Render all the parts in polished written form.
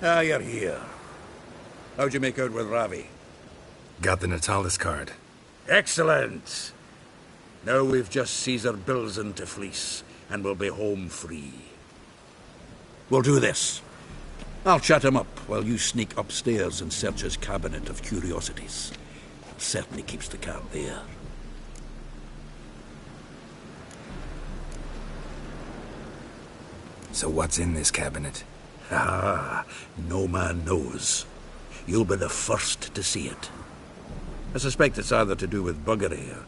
Ah, you're here. How'd you make out with Ravi? Got the Natalis card. Excellent! Now we've just Caesar Bilzen to fleece, and we'll be home free. We'll do this. I'll chat him up while you sneak upstairs and search his cabinet of curiosities. Certainly keeps the cat there. So what's in this cabinet? Ah, no man knows. You'll be the first to see it. I suspect it's either to do with buggery or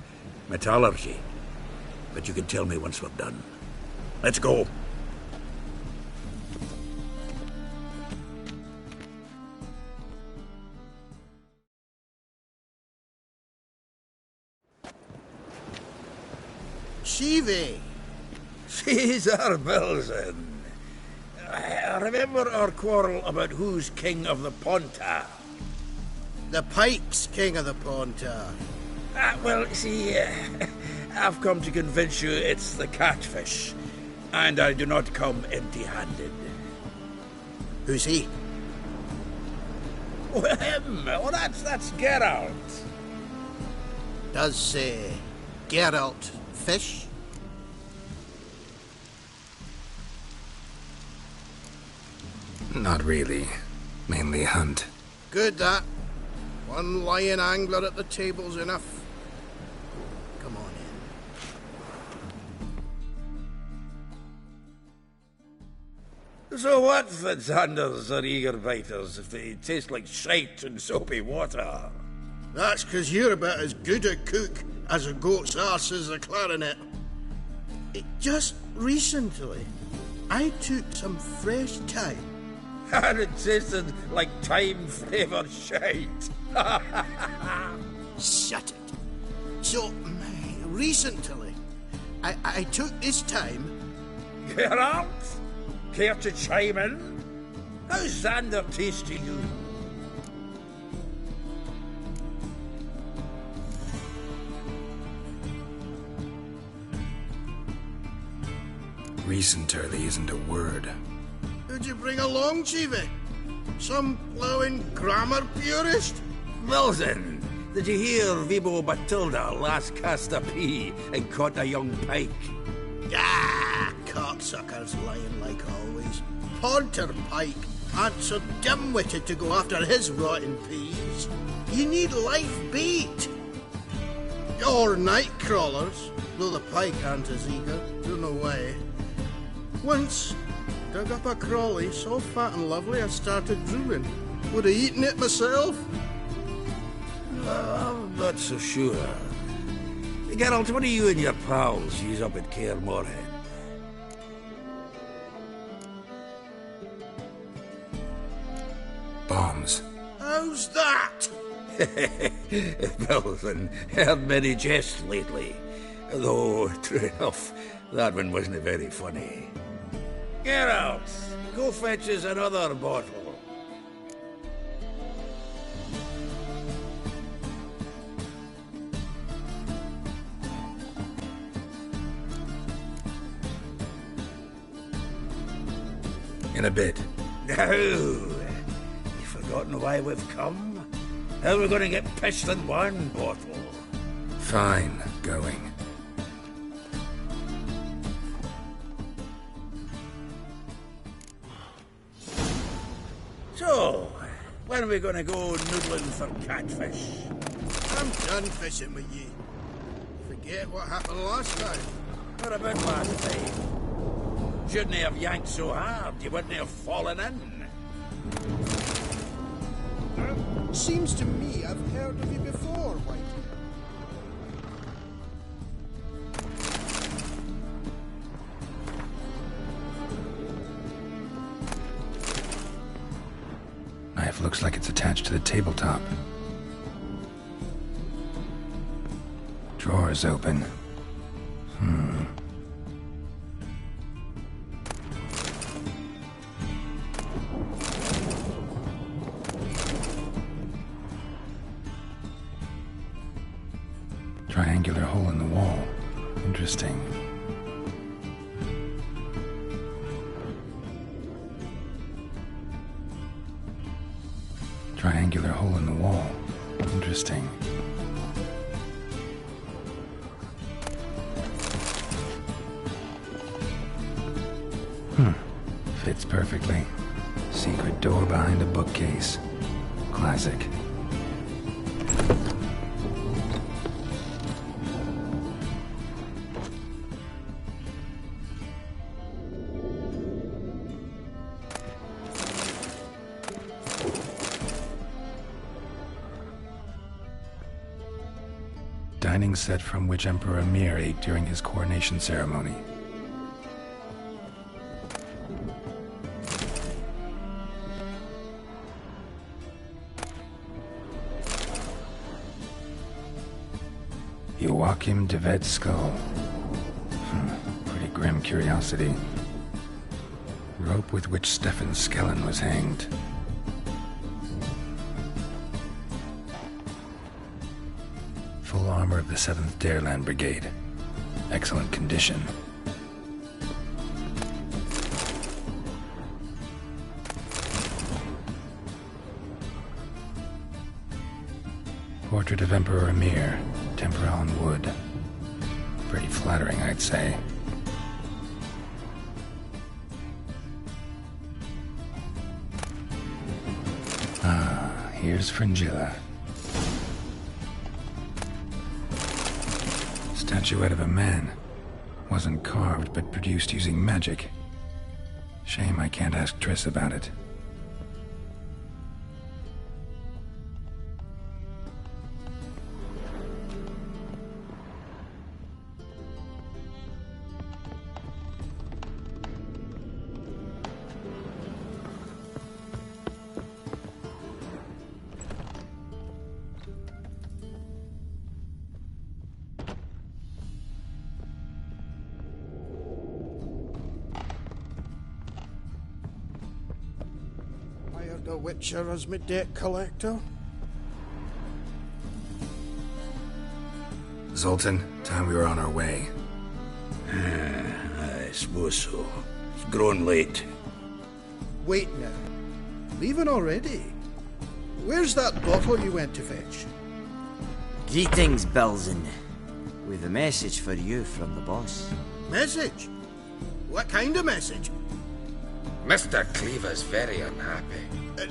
metallurgy. But you can tell me once we're done. Let's go. Shivi! Caesar Bilzen. I remember our quarrel about who's king of the Ponta. The pike's king of the Ponta. Well, see, I've come to convince you it's the catfish, and I do not come empty-handed. Who's he? Well, him. Oh, that's Geralt. Does, Geralt fish? Not really. Mainly hunt. Good, that. One lion angler at the table's enough. Come on in. So what, Fitzhanders or eager biters, if they taste like shite and soapy water? That's 'cause you're about as good a cook as a goat's arse is a clarinet. Just recently, I took some fresh thyme. And it tasted like thyme-flavoured shite. Shut it. So, recently, I took this time... Geralt? Care to chime in? How's Xander taste to you? Recently isn't a word. Who'd you bring along, Chiefy? Some blowing grammar purist? Wilson, did you hear Vibo Batilda last cast a pea and caught a young pike? Ah, cocksuckers lying like always. Ponter Pike aren't so dim-witted to go after his rotten peas. You need life bait. Or night crawlers, though the pike aren't as eager. Don't know why. Once, dug up a crawly so fat and lovely I started drooling. Would have eaten it myself. I'm not so sure. Geralt, what do you and your pals use up at Kaer Morhen? Bombs. How's that? Wilson, heard many jests lately. Though, true enough, that one wasn't very funny. Geralt, go fetch us another bottle. In a bit. No. You've forgotten why we've come? How are we going to get pissed in one bottle? Fine, going. So, when are we going to go noodling for catfish? I'm done fishing with you. Forget what happened last time. What about last time? Shouldn't have yanked so hard. You wouldn't have fallen in. Seems to me I've heard of you before, Whitey. Knife looks like it's attached to the tabletop. Drawer's open. Triangular hole in the wall. Interesting. triangular hole in the wall. Interesting. Fits perfectly. Secret door behind a bookcase. Classic. Dining set from which Emperor Mir ate during his coronation ceremony. Joachim de Ved's skull. Pretty grim curiosity. Rope with which Stefan Skellen was hanged. Full armor of the 7th Dareland Brigade. Excellent condition. Portrait of Emperor Mir. Tempera on wood. Pretty flattering, I'd say. Here's Fringilla. Statuette of a man. Wasn't carved, but produced using magic. Shame I can't ask Triss about it. The Witcher as my debt collector. Zoltan, time we were on our way. I suppose so. It's grown late. Wait now. Leaving already? Where's that bottle you went to fetch? Greetings, Belzen. We've a message for you from the boss. Message? What kind of message? Mr. Cleaver's very unhappy.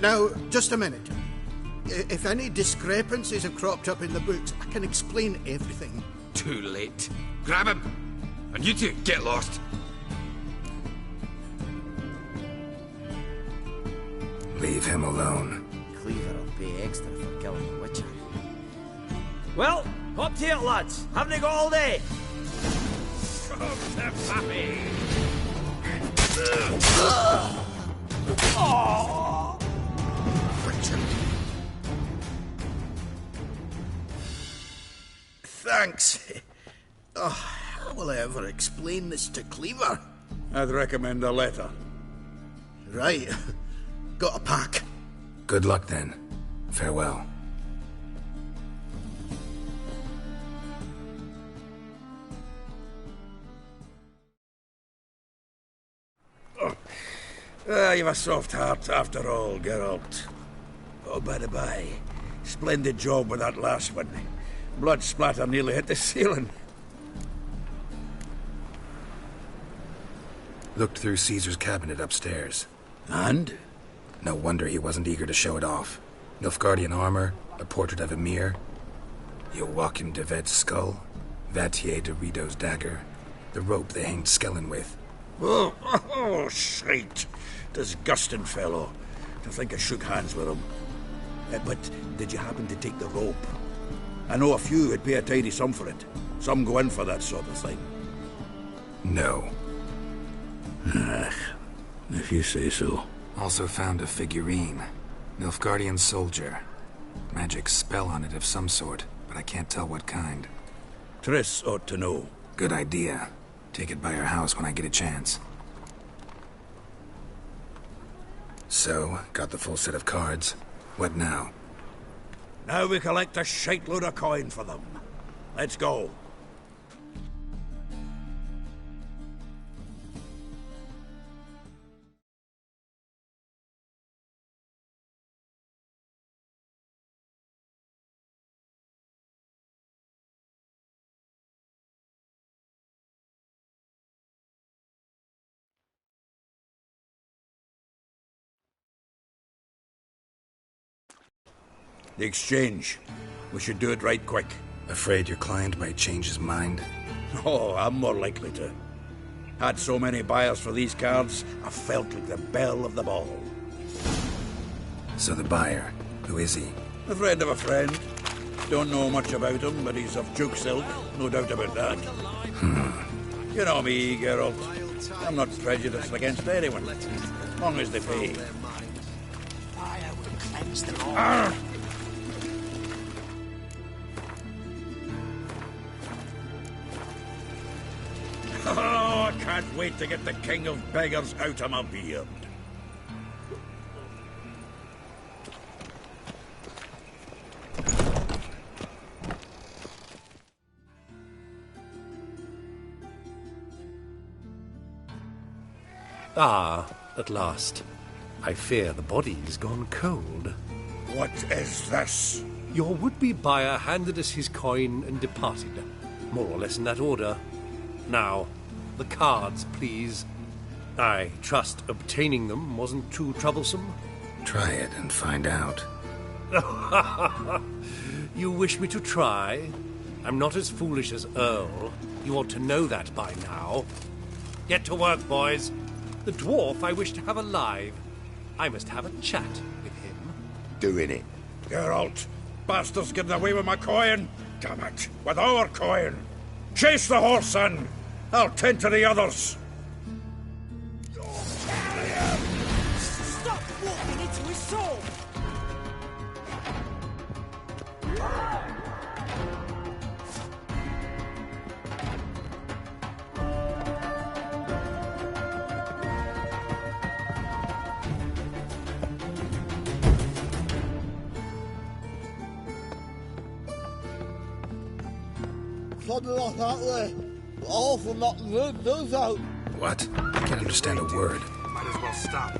Now, just a minute. If any discrepancies have cropped up in the books, I can explain everything. Too late. Grab him! And you two, get lost. Leave him alone. Cleaver will pay extra for killing the Witcher. Well, up to it, lads. Haven't they got all day? Shove the puppy! Thanks. How will I ever explain this to Cleaver? I'd recommend a letter. Right. Got a pack. Good luck then. Farewell. You've a soft heart after all, Geralt. Oh, by the by, splendid job with that last one. Blood splatter nearly hit the ceiling. Looked through Caesar's cabinet upstairs. And? No wonder he wasn't eager to show it off. Nilfgaardian armor, a portrait of Emir, Joachim de Ved's skull, Vatier de Rideau's dagger, the rope they hanged Skellen with. Oh, shite. Disgusting fellow. To think I shook hands with him. But did you happen to take the rope? I know a few would pay a tidy sum for it. Some go in for that sort of thing. No. If you say so. Also found a figurine. Nilfgaardian soldier. Magic spell on it of some sort, but I can't tell what kind. Triss ought to know. Good idea. Take it by her house when I get a chance. So, got the full set of cards. What now? Now we collect a shite load of coin for them. Let's go. The exchange. We should do it right quick. Afraid your client might change his mind? Oh, I'm more likely to. Had so many buyers for these cards, I felt like the belle of the ball. So the buyer, who is he? A friend of a friend. Don't know much about him, but he's of Duke's ilk, no doubt about that. You know me, Geralt. I'm not prejudiced against anyone, as long as they pay. Oh, I can't wait to get the king of beggars out of my beard. Ah, at last. I fear the body's gone cold. What is this? Your would-be buyer handed us his coin and departed, more or less in that order. Now, the cards, please. I trust obtaining them wasn't too troublesome. Try it and find out. You wish me to try? I'm not as foolish as Earl. You ought to know that by now. Get to work, boys. The dwarf I wish to have alive. I must have a chat with him. Doing it. Geralt, bastards getting away with my coin. Damn it, with our coin. Chase the horse, son. I'll tend to the others. Stop walking into his soul! Something like that way. All for not rude, those out. What? I can't understand a word. Might as well stop.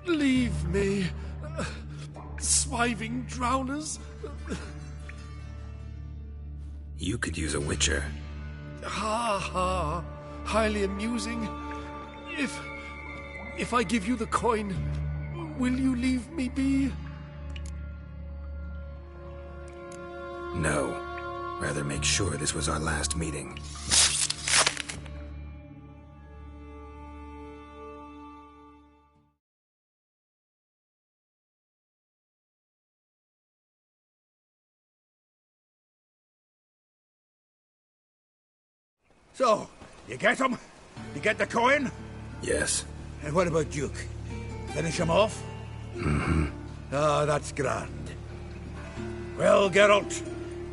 Leave me, swiving drowners. You could use a witcher. Ha ha, highly amusing. If I give you the coin, will you leave me be? No. Rather make sure this was our last meeting. So, you get him? You get the coin? Yes. And what about Duke? Finish him off? Mm-hmm. Ah, that's grand. Well, Geralt,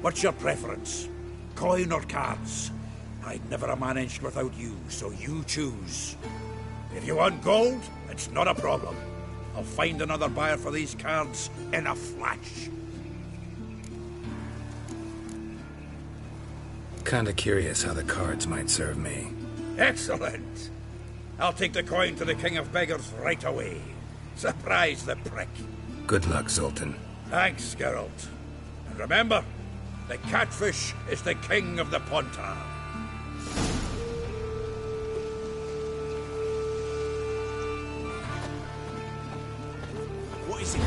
what's your preference? Coin or cards? I'd never have managed without you, so you choose. If you want gold, it's not a problem. I'll find another buyer for these cards in a flash. Kinda curious how the cards might serve me. Excellent. I'll take the coin to the King of Beggars right away. Surprise the prick. Good luck, Zoltan. Thanks, Geralt. And remember, the catfish is the king of the Pontar. What is it?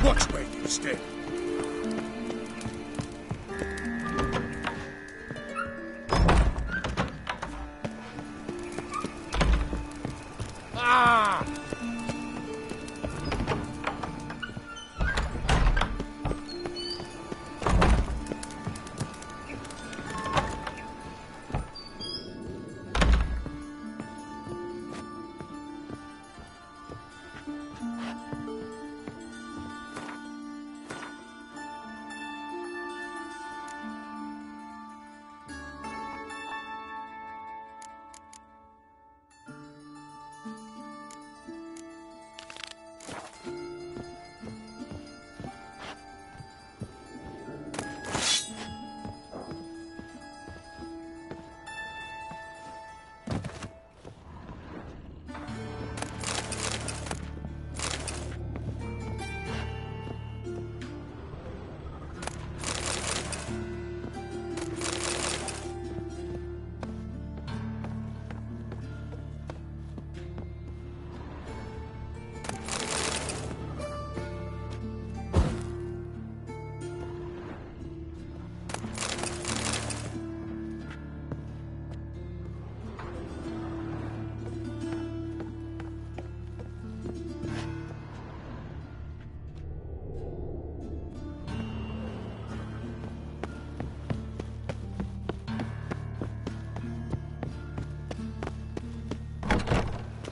Watch where you stay. Ah!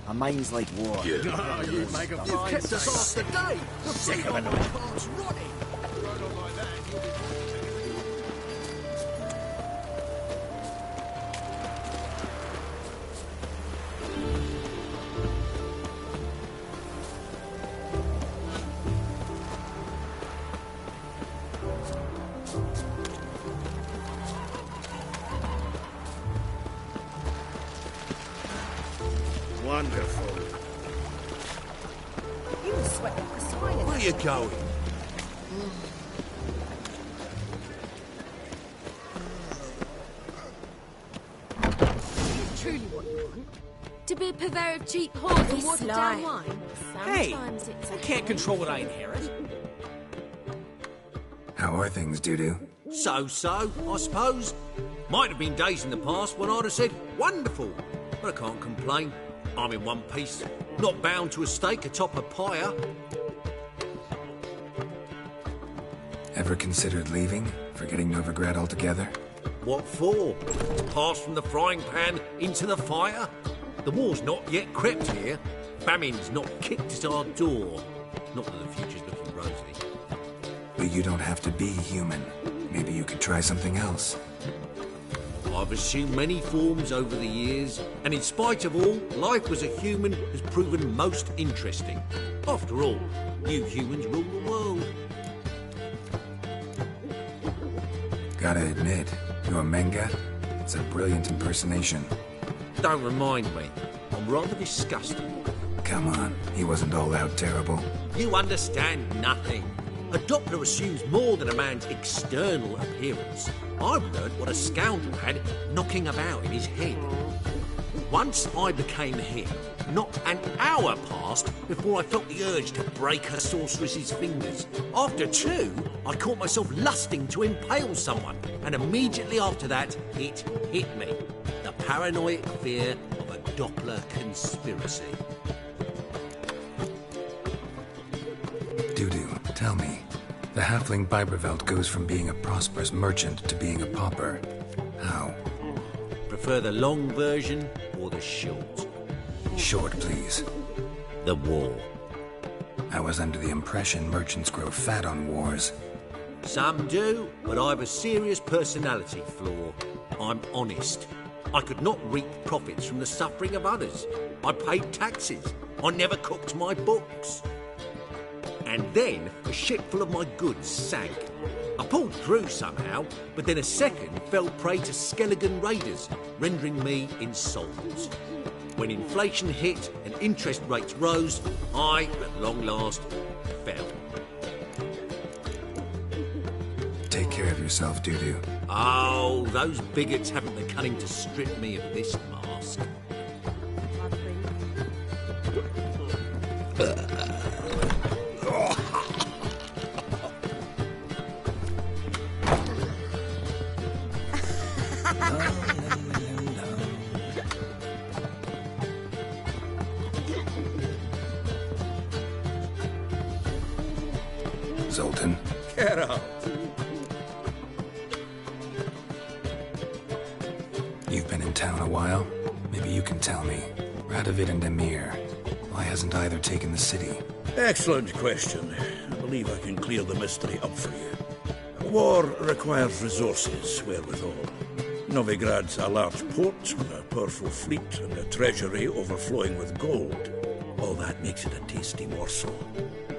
A mind's like water. You've kept us off the day. The Sick of it. car's running. Run on like that, and you'll be... Wonderful. You were sweating like a swine. Where you going? Truly what you want? To be a purveyor of cheap whores and watered down wine? Hey, Sometimes it's I can't control what I inherit. How are things, Dudu? So, I suppose. Might have been days in the past when I'd have said, wonderful. But I can't complain. I'm in one piece. Not bound to a stake atop a pyre. Ever considered leaving? Forgetting Novigrad altogether? What for? To pass from the frying pan into the fire? The war's not yet crept here. Famine's not kicked at our door. Not that the future's looking rosy. But you don't have to be human. Maybe you could try something else. I've assumed many forms over the years, and in spite of all, life as a human has proven most interesting. After all, you humans rule the world. Gotta admit, your Menga, it's a brilliant impersonation. Don't remind me. I'm rather disgusted. Come on, he wasn't all out terrible. You understand nothing. A Doppler assumes more than a man's external appearance. I've learned what a scoundrel had knocking about in his head. Once I became him, not an hour passed before I felt the urge to break a sorceress's fingers. After two, I caught myself lusting to impale someone, and immediately after that, it hit me. The paranoid fear of a Doppler conspiracy. Dudu, tell me. The halfling Biberveld goes from being a prosperous merchant to being a pauper. How? Prefer the long version or the short? Short, please. The war. I was under the impression merchants grow fat on wars. Some do, but I have a serious personality flaw. I'm honest. I could not reap profits from the suffering of others. I paid taxes. I never cooked my books. And then a ship full of my goods sank. I pulled through somehow, but then a second fell prey to skeleton raiders, rendering me insolvent. When inflation hit and interest rates rose, I, at long last, fell. Take care of yourself, Dudu. Oh, those bigots haven't the cunning to strip me of this mask. Zoltan. Get out. You've been in town a while. Maybe you can tell me. Radovid and Emir. Why hasn't either taken the city? Excellent question. I believe I can clear the mystery up for you. War requires resources, wherewithal. Novigrad's a large port, with a powerful fleet, and a treasury overflowing with gold. All that makes it a tasty morsel.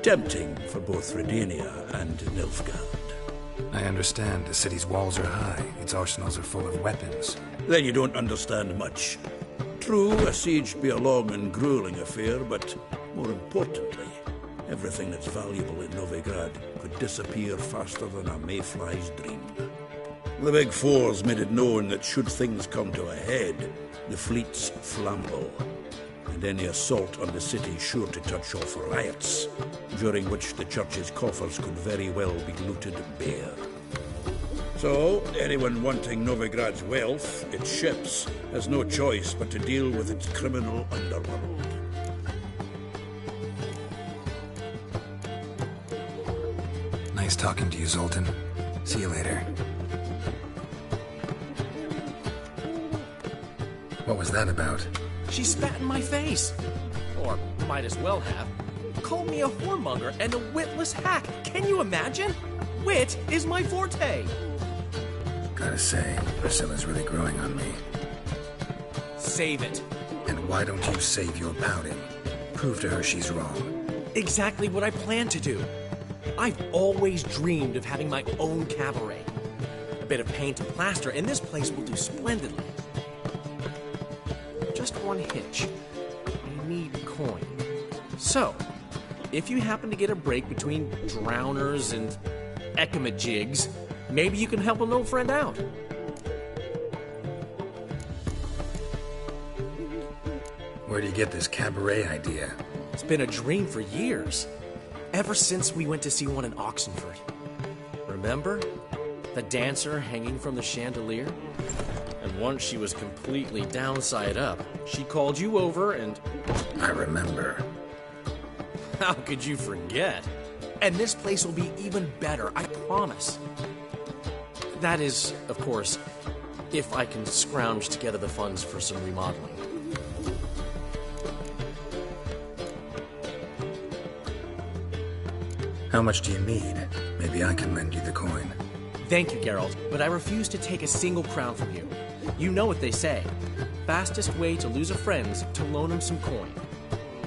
Tempting for both Redania and Nilfgaard. I understand. The city's walls are high. Its arsenals are full of weapons. Then you don't understand much. True, a siege be a long and grueling affair, but more importantly, everything that's valuable in Novigrad could disappear faster than a mayfly's dream. The Big Four's made it known that should things come to a head, the fleet's flammable, and any assault on the city sure to touch off riots, during which the church's coffers could very well be looted bare. So, anyone wanting Novigrad's wealth, its ships, has no choice but to deal with its criminal underworld. Nice talking to you, Zoltan. See you later. What was that about? She spat in my face. Or might as well have. Called me a whoremonger and a witless hack. Can you imagine? Wit is my forte. Gotta say, Priscilla's really growing on me. Save it. And why don't you save your pouting? Prove to her she's wrong. Exactly what I plan to do. I've always dreamed of having my own cabaret. A bit of paint and plaster, and this place will do splendidly. Just one hitch. I need coin. So, if you happen to get a break between drowners and ekamajigs, maybe you can help an old friend out. Where do you get this cabaret idea? It's been a dream for years. Ever since we went to see one in Oxenford. Remember? The dancer hanging from the chandelier? And once she was completely downside up, she called you over and... I remember. How could you forget? And this place will be even better, I promise. That is, of course, if I can scrounge together the funds for some remodeling. How much do you need? Maybe I can lend you the coin. Thank you, Geralt, but I refuse to take a single crown from you. You know what they say. Fastest way to lose a friend's to loan him some coin.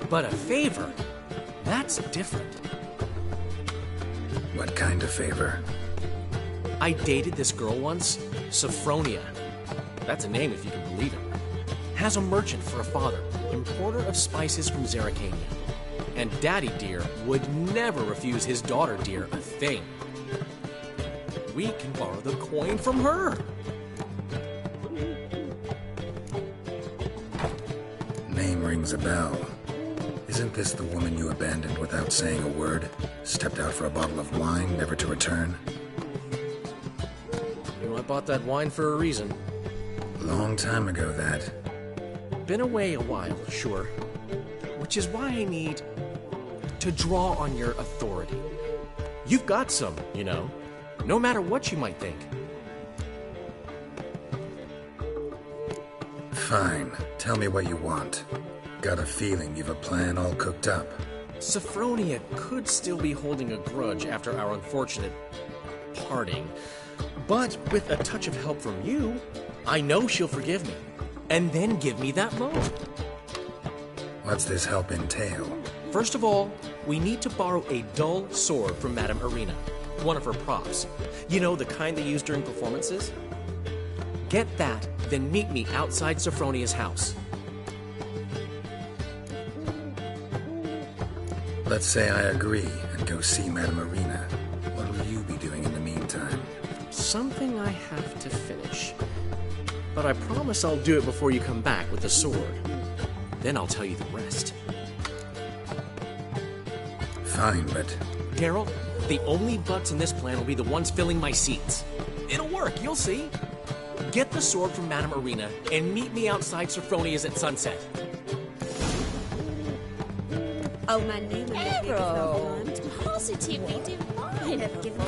But a favor? That's different. What kind of favor? I dated this girl once, Sophronia. That's a name if you can believe it. Has a merchant for a father, importer of spices from Zerrikania. And Daddy Dear would never refuse his daughter Dear a thing. We can borrow the coin from her. Name rings a bell. Isn't this the woman you abandoned without saying a word? Stepped out for a bottle of wine, never to return? You know, I bought that wine for a reason. Long time ago, that. Been away a while, sure. Which is why I need to draw on your authority. You've got some, you know, no matter what you might think. Fine. Tell me what you want. Got a feeling you've a plan all cooked up. Sophronia could still be holding a grudge after our unfortunate parting. But with a touch of help from you, I know she'll forgive me. And then give me that loan. What's this help entail? First of all, we need to borrow a dull sword from Madame Arena. One of her props. You know, the kind they use during performances? Get that, then meet me outside Sophronia's house. Let's say I agree and go see Madame Arena. What will you be doing in the meantime? Something I have to finish. But I promise I'll do it before you come back with the sword. Then I'll tell you the rest. Fine, but... Geralt, the only butts in this plan will be the ones filling my seats. It'll work, you'll see. Get the sword from Madame Arena and meet me outside Sophronia's at sunset. Oh, my name is positively divine. Have given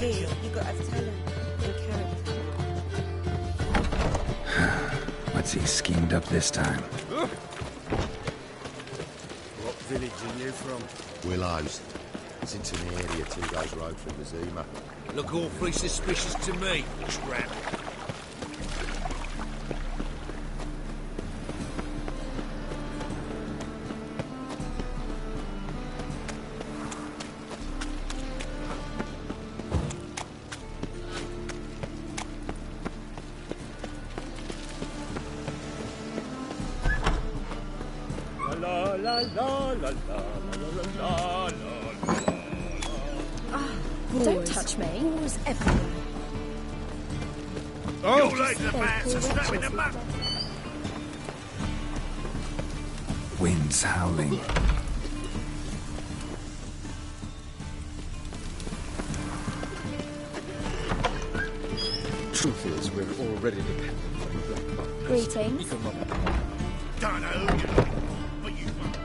me you got a talent and character. What's he schemed up this time? What village are you from? Willows. It's into the area 2 days' road from Mazuma. Look awfully suspicious to me, tramp. Don't touch me. Who's everywhere? Oh, you're like the bats are snapping them up. Wind's howling. Truth is, we're already dependent on black markets. Greetings. Don't know who you are, but you won't.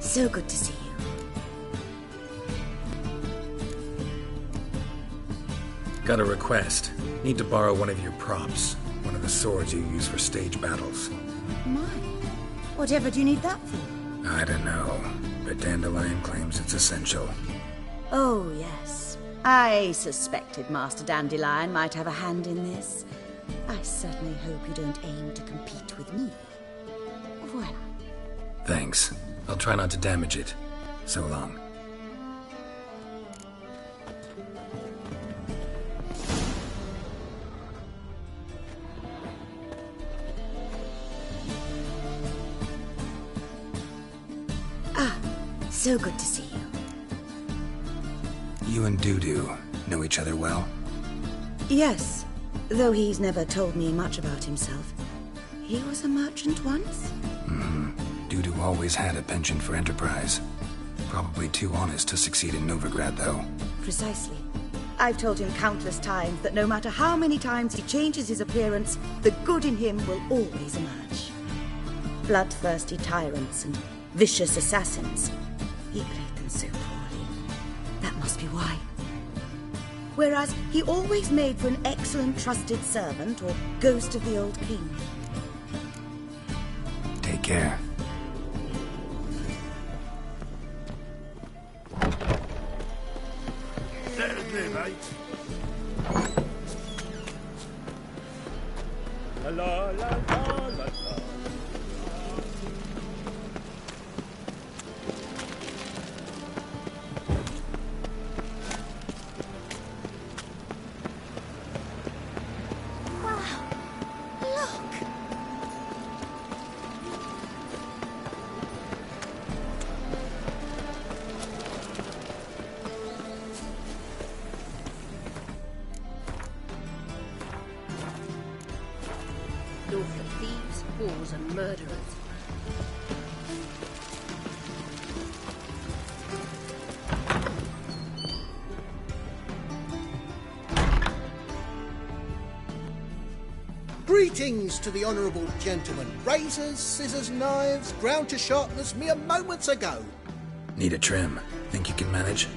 So good to see you. Got a request. Need to borrow one of your props. One of the swords you use for stage battles. My. Whatever do you need that for? I don't know, but Dandelion claims it's essential. Oh, yes. I suspected Master Dandelion might have a hand in this. I certainly hope you don't aim to compete with me. Voila. Thanks. I'll try not to damage it. So long. So good to see you. You and Dudu know each other well? Yes, though he's never told me much about himself. He was a merchant once? Dudu always had a penchant for enterprise. Probably too honest to succeed in Novigrad, though. Precisely. I've told him countless times that no matter how many times he changes his appearance, the good in him will always emerge. Bloodthirsty tyrants and vicious assassins. He played them so poorly. That must be why. Whereas he always made for an excellent trusted servant or ghost of the old king. Take care. Let it be, mate. La la la la la. And murderers. Greetings to the honourable gentleman. Razors, scissors, knives, ground to sharpness mere moments ago. Need a trim. Think you can manage?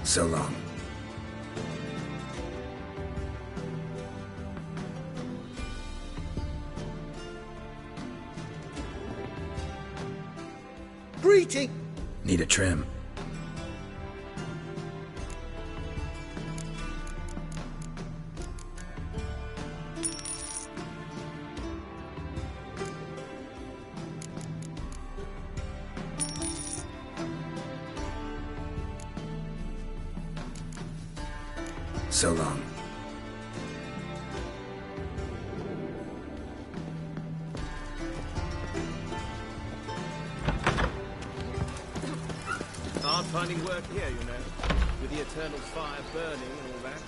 So long. Greeting. Need a trim. So long. Hard finding work here, you know, with the eternal fire burning and all that.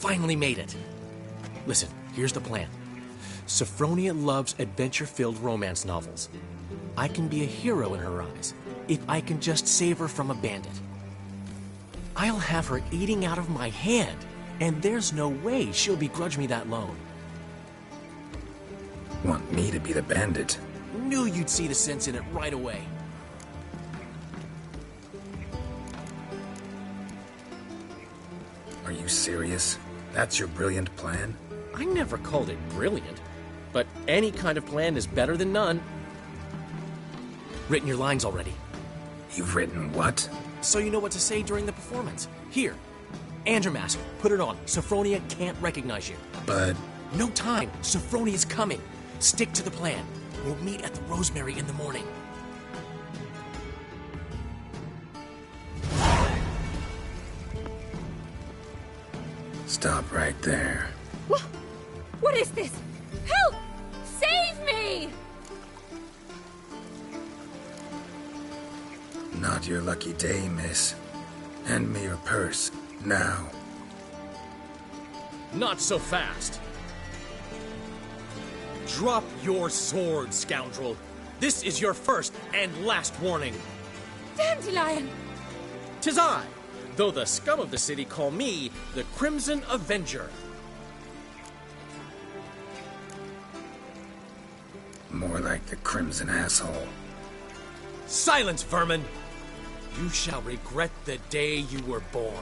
finally made it. Listen, here's the plan. Sophronia loves adventure-filled romance novels. I can be a hero in her eyes if I can just save her from a bandit. I'll have her eating out of my hand, and there's no way she'll begrudge me that loan. Want me to be the bandit? Knew you'd see the sense in it right away. Are you serious? That's your brilliant plan? I never called it brilliant, but any kind of plan is better than none. Written your lines already. You've written what? So you know what to say during the performance. Here, and your mask. Put it on. Sophronia can't recognize you. But... No time. Sophronia's coming. Stick to the plan. We'll meet at the Rosemary in the morning. Stop right there. What is this? Help! Save me! Not your lucky day, miss. Hand me your purse, now. Not so fast. Drop your sword, scoundrel. This is your first and last warning. Dandelion! 'Tis I, though the scum of the city call me the Crimson Avenger. More like the Crimson Asshole. Silence, vermin! You shall regret the day you were born.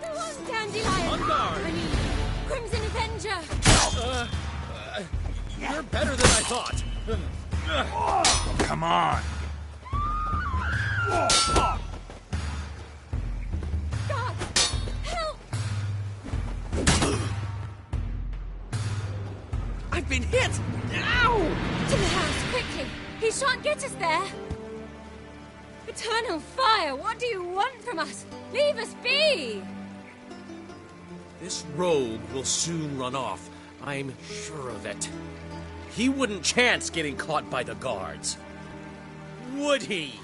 Go on, Dandelion! On guard! I mean, Crimson Avenger! You're better than I thought. Oh, come on. God! Help! I've been hit! Ow! To the house, quickly! He shan't get us there! Eternal fire, what do you want from us? Leave us be! This rogue will soon run off. I'm sure of it. He wouldn't chance getting caught by the guards. Would he?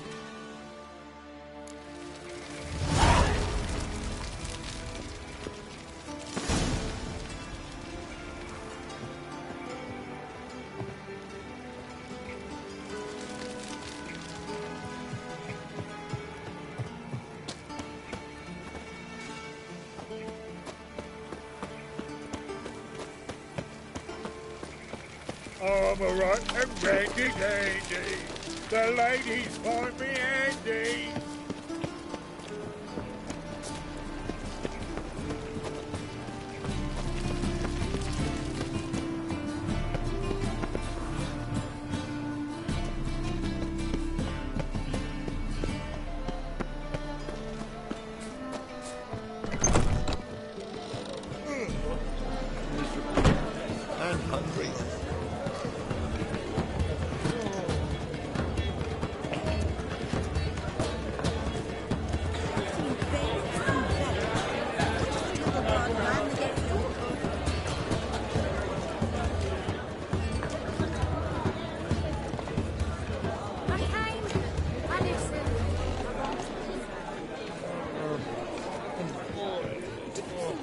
I'm a rotten randy dandy. The ladies find me handy. And hungry.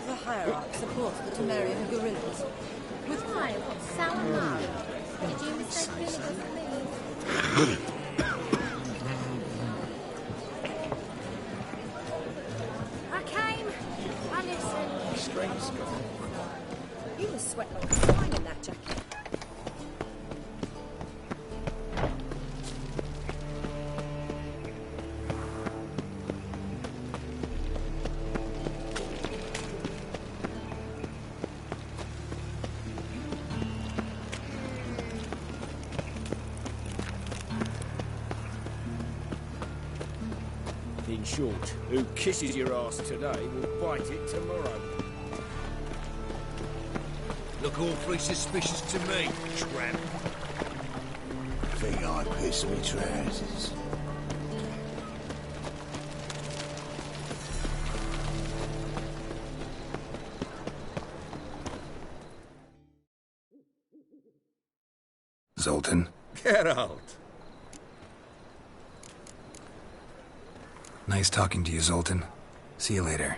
The hierarch supports the Temerian guerrillas. With fire, sour mouth. Did you mistake me for me? I came. I listened. Strength's gone. You must sweat like a swine in that jacket. In short, who kisses your ass today will bite it tomorrow. Look awfully suspicious to me, tramp. Think I piss me trousers. Zoltan? Get out. Nice talking to you, Zoltan. See you later.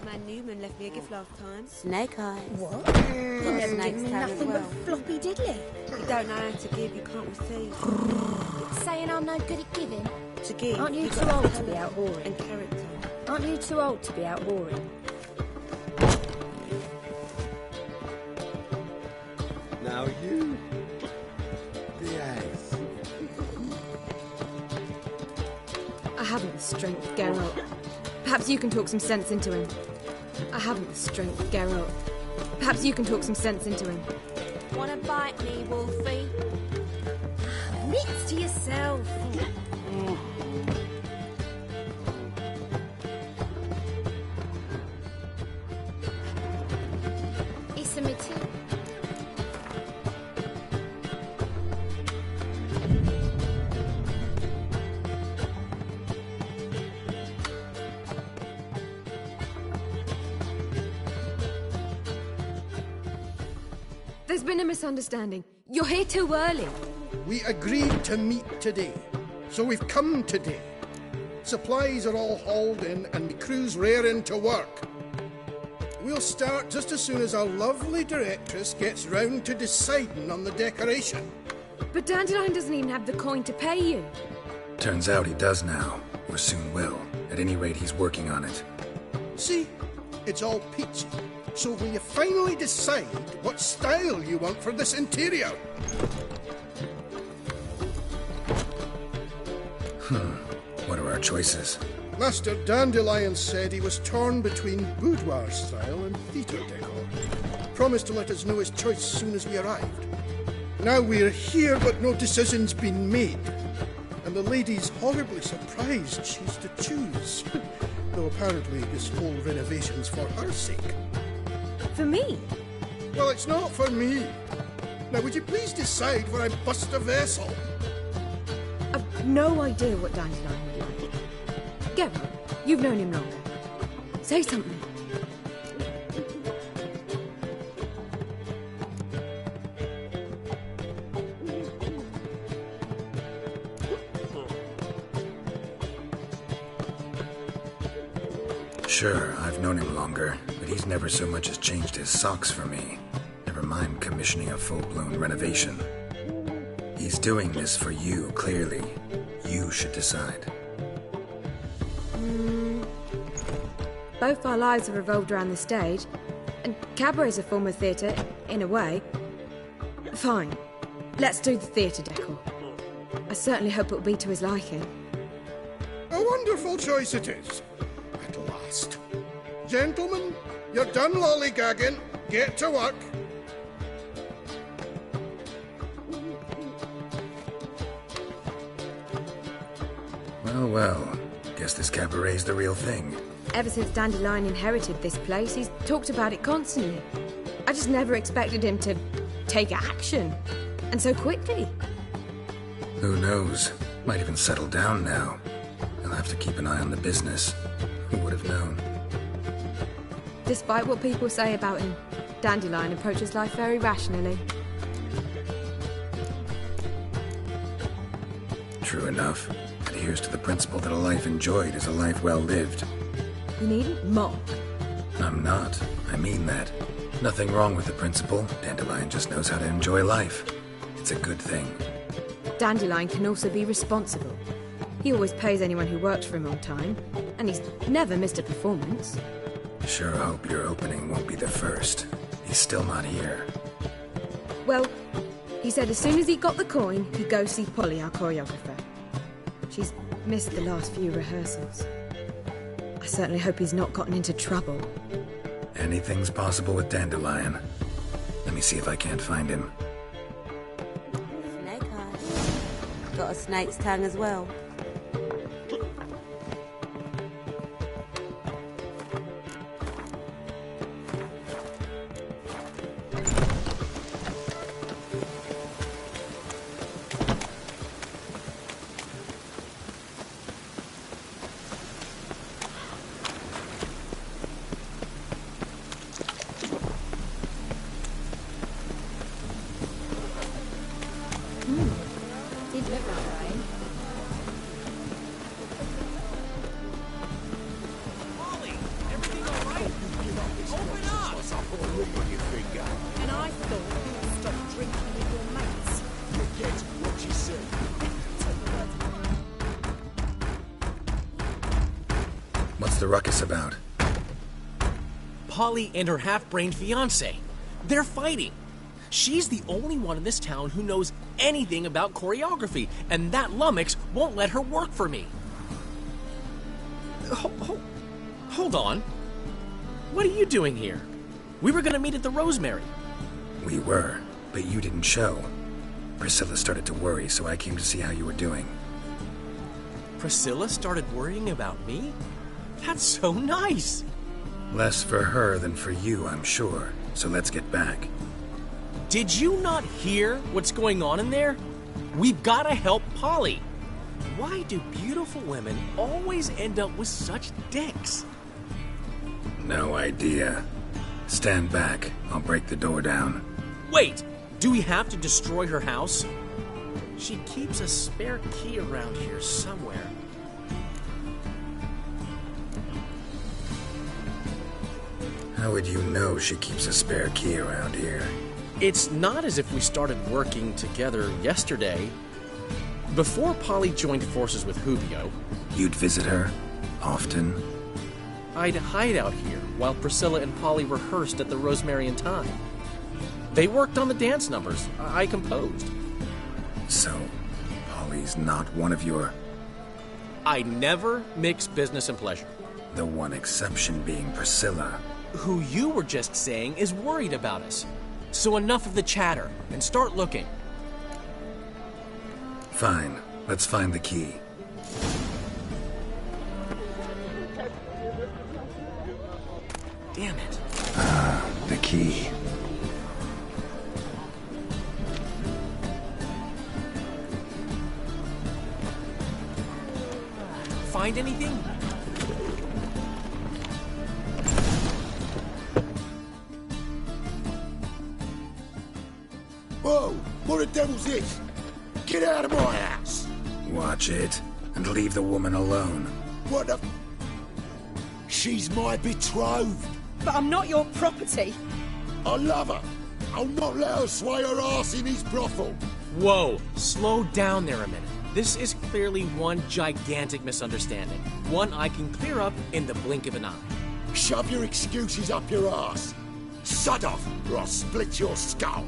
man Newman left me a gift last time. Snake eyes. What? Got a Never snake's given me tongue as nothing well. but floppy diddly. You don't know how to give, you can't receive. Saying I'm no good at giving? To give, Aren't you you've too got old to talent be out whoring? and character. Aren't you too old to be out whoring? Now you, the ass. I haven't the strength, Geralt. Perhaps you can talk some sense into him. I haven't the strength, Geralt. Perhaps you can talk some sense into him. Wanna bite me, Wolfie? Admits to yourself. It's a material. There's been a misunderstanding. You're here too early. We agreed to meet today, so we've come today. Supplies are all hauled in and the crew's raring to work. We'll start just as soon as our lovely directress gets round to deciding on the decoration. But Dandelion doesn't even have the coin to pay you. Turns out he does now, or soon will. At any rate, he's working on it. See, it's all peachy. So will you finally decide what style you want for this interior? What are our choices? Master Dandelion said he was torn between boudoir style and theatre decor. Promised to let us know his choice as soon as we arrived. Now we're here, but no decision's been made. And the lady's horribly surprised she's to choose. Though apparently this whole renovation's for her sake. For me? Well, it's not for me. Now, would you please decide where I bust a vessel? I've no idea what Dandelion would like. Geralt, you've known him longer. Say something. Sure, I've known him longer, but he's never so much as changed his socks for me. Never mind commissioning a full-blown renovation. He's doing this for you, clearly. You should decide. Both our lives have revolved around the stage, and cabaret's a form of theatre, in a way. Fine. Let's do the theatre decor. I certainly hope it'll be to his liking. A wonderful choice it is. At last. Gentlemen, you're done lollygagging. Get to work. Well, well. Guess this cabaret's the real thing. Ever since Dandelion inherited this place, he's talked about it constantly. I just never expected him to take action. And so quickly. Who knows? Might even settle down now. He'll have to keep an eye on the business. Who would have known? Despite what people say about him, Dandelion approaches life very rationally. True enough. Adheres to the principle that a life enjoyed is a life well lived. You needn't mock. I'm not. I mean that. Nothing wrong with the principle. Dandelion just knows how to enjoy life. It's a good thing. Dandelion can also be responsible. He always pays anyone who works for him on time, and he's never missed a performance. Sure hope your opening won't be the first. He's still not here. Well, he said as soon as he got the coin, he'd go see Polly, our choreographer. She's missed the last few rehearsals. I certainly hope he's not gotten into trouble. Anything's possible with Dandelion. Let me see if I can't find him. Snake eyes. Got a snake's tongue as well. Did look that way. What's the ruckus about? Polly and her half-brained fiancé. They're fighting. She's the only one in this town who knows anything about choreography, and that lummox won't let her work for me. Hold on. What are you doing here? We were gonna meet at the Rosemary. We were, but you didn't show. Priscilla started to worry, so I came to see how you were doing. Priscilla started worrying about me? That's so nice. Less for her than for you, I'm sure. So let's get back. Did you not hear what's going on in there? We've gotta help Polly. Why do beautiful women always end up with such dicks? No idea. Stand back. I'll break the door down. Wait! Do we have to destroy her house? She keeps a spare key around here somewhere. How would you know she keeps a spare key around here? It's not as if we started working together yesterday. Before Polly joined forces with Hubio... You'd visit her? Often? I'd hide out here while Priscilla and Polly rehearsed at the Rosemary and Thyme. They worked on the dance numbers I composed. So, Polly's not one of your... I never mix business and pleasure. The one exception being Priscilla. Who you were just saying is worried about us. So enough of the chatter, and start looking. Fine. Let's find the key. Damn it. Ah, the key. Find anything? Whoa! What the devil's this? Get out of my house! Watch it, and leave the woman alone. What the... She's my betrothed. But I'm not your property. I love her. I'll not let her sway her ass in his brothel. Whoa, slow down there a minute. This is clearly one gigantic misunderstanding. One I can clear up in the blink of an eye. Shove your excuses up your ass. Sod off, or I'll split your skull.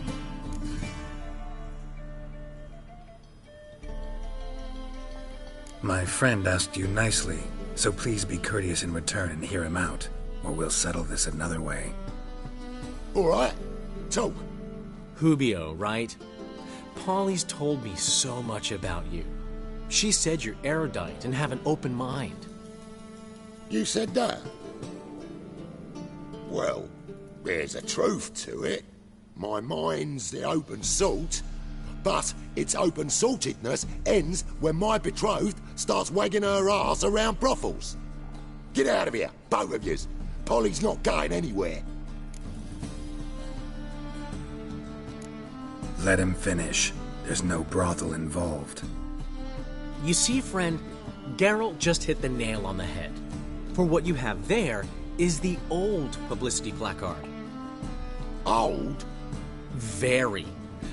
My friend asked you nicely, so please be courteous in return and hear him out, or we'll settle this another way. All right, talk. Hubio, right? Polly's told me so much about you. She said you're erudite and have an open mind. You said that? Well, there's a truth to it. My mind's the open salt, but its open-saltedness ends when my betrothed starts wagging her ass around brothels. Get out of here, both of yous. Polly's not going anywhere. Let him finish. There's no brothel involved. You see, friend, Geralt just hit the nail on the head. For what you have there is the old publicity placard. Old? Very.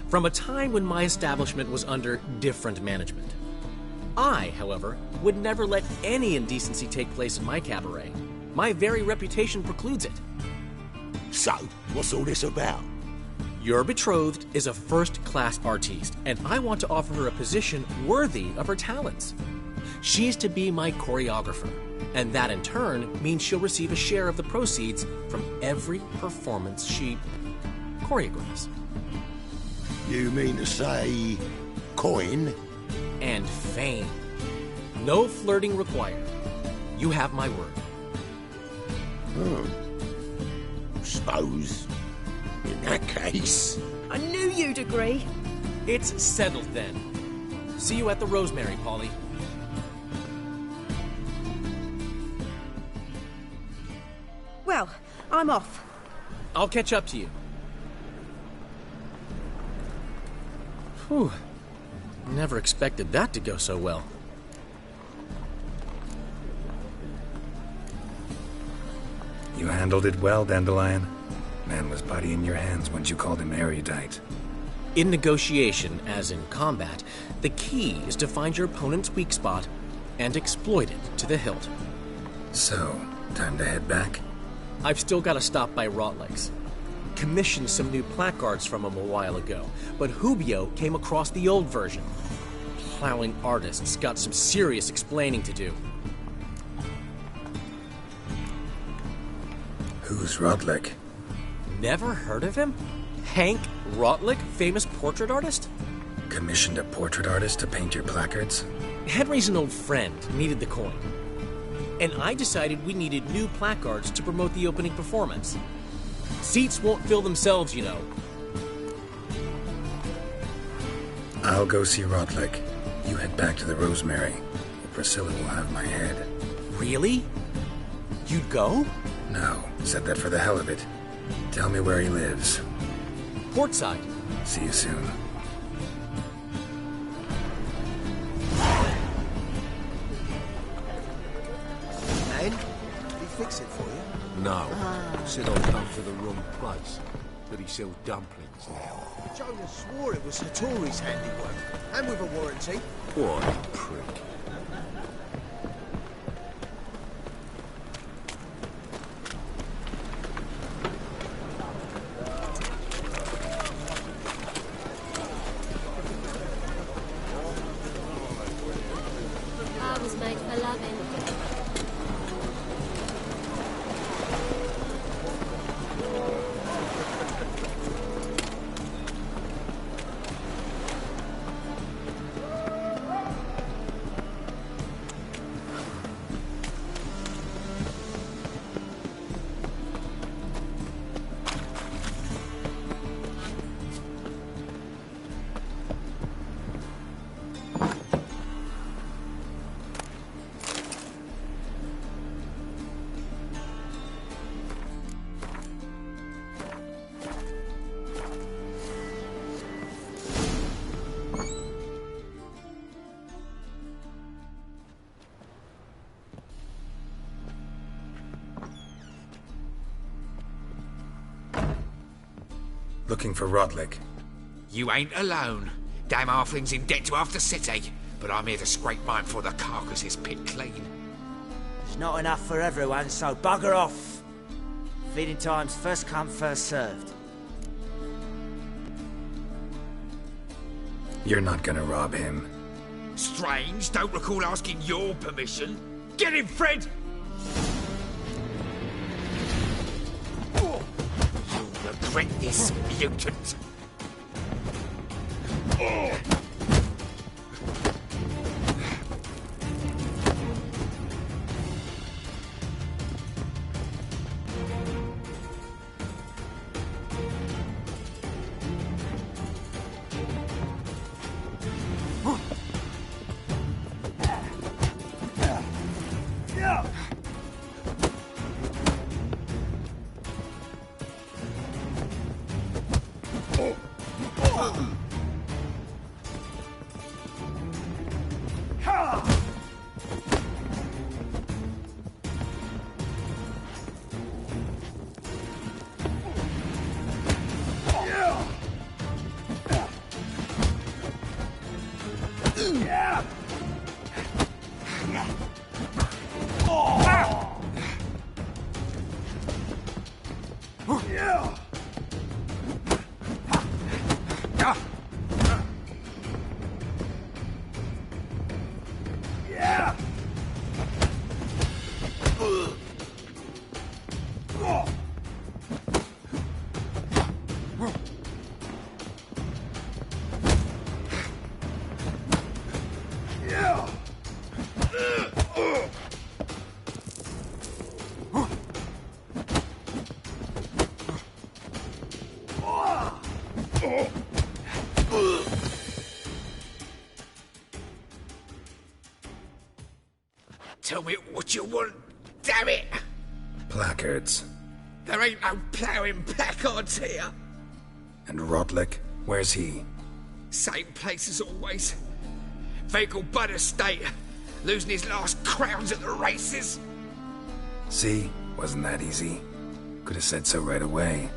From a time when my establishment was under different management. I, however, would never let any indecency take place in my cabaret. My very reputation precludes it. So, what's all this about? Your betrothed is a first-class artiste, and I want to offer her a position worthy of her talents. She's to be my choreographer, and that in turn means she'll receive a share of the proceeds from every performance she choreographs. You mean to say... coin? And fame. No flirting required. You have my word. Suppose... in that case... I knew you'd agree. It's settled then. See you at the Rosemary, Polly. Well, I'm off. I'll catch up to you. Whew. Never expected that to go so well. You handled it well, Dandelion. Man was body in your hands once you called him erudite. In negotiation, as in combat, the key is to find your opponent's weak spot and exploit it to the hilt. So, time to head back? I've still got to stop by Rotlick's. Commissioned some new placards from him a while ago, but Hubio came across the old version. Plowing artists got some serious explaining to do. Who's Rotlick? Never heard of him? Hank Rotlick, famous portrait artist? Commissioned a portrait artist to paint your placards? Henry's an old friend, needed the coin. And I decided we needed new placards to promote the opening performance. Seats won't fill themselves, you know. I'll go see Rotlick. You head back to the Rosemary, where Priscilla will have my head. Really? You'd go? No, said that for the hell of it. Tell me where he lives. Portside. See you soon. Did he fix it for you? No. Said I'd come to the wrong place. But he sells dumplings now. Jonas swore it was Hattori's handiwork. And with a warranty. What a prick. I was made for loving. Looking for Rotlick. You ain't alone. Damn halfling's in debt to half the city. But I'm here to scrape mine before the carcass is picked clean. There's not enough for everyone, so bugger off. Feeding time's first come, first served. You're not gonna rob him. Strange, don't recall asking your permission. Get him, Fred! You'll regret this, mutant. Tell me what you want, damn it! Placards. There ain't no ploughing placards here. And Rotlick? Where's he? Same place as always. Vehicle Bud Estate. Losing his last crowns at the races. See? Wasn't that easy? Could have said so right away.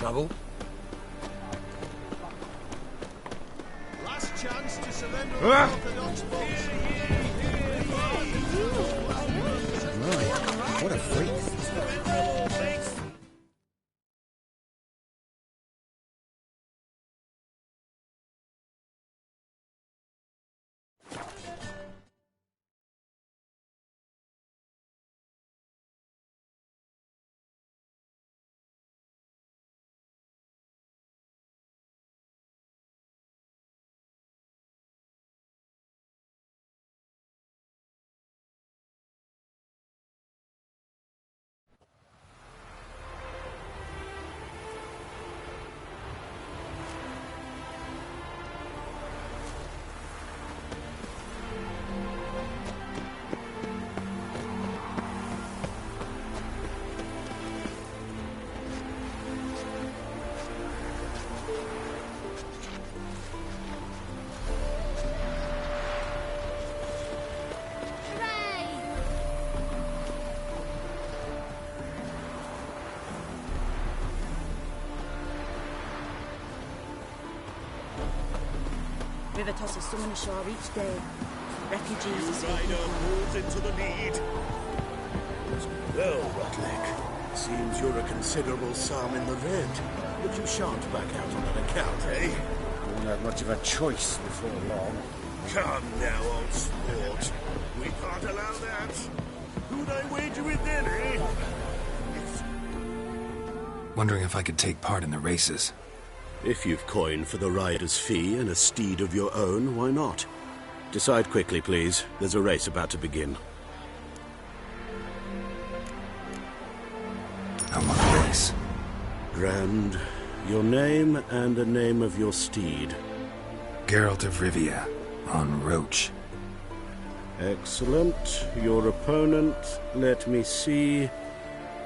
trouble. Last chance to surrender orthodox books. Right, what a freak. River tosses someone ashore each day. Refugees Rider moves into the lead. Well, Rutlick, seems you're a considerable sum in the red, but you shan't back out on that account, eh? Won't have much of a choice before long. Come now, old sport. We can't allow that. Who'd I wager with then, eh? Wondering if I could take part in the races. If you've coined for the rider's fee and a steed of your own, why not? Decide quickly, please. There's a race about to begin. I want a race. Grand. Your name and the name of your steed. Geralt of Rivia, on Roach. Excellent. Your opponent, let me see.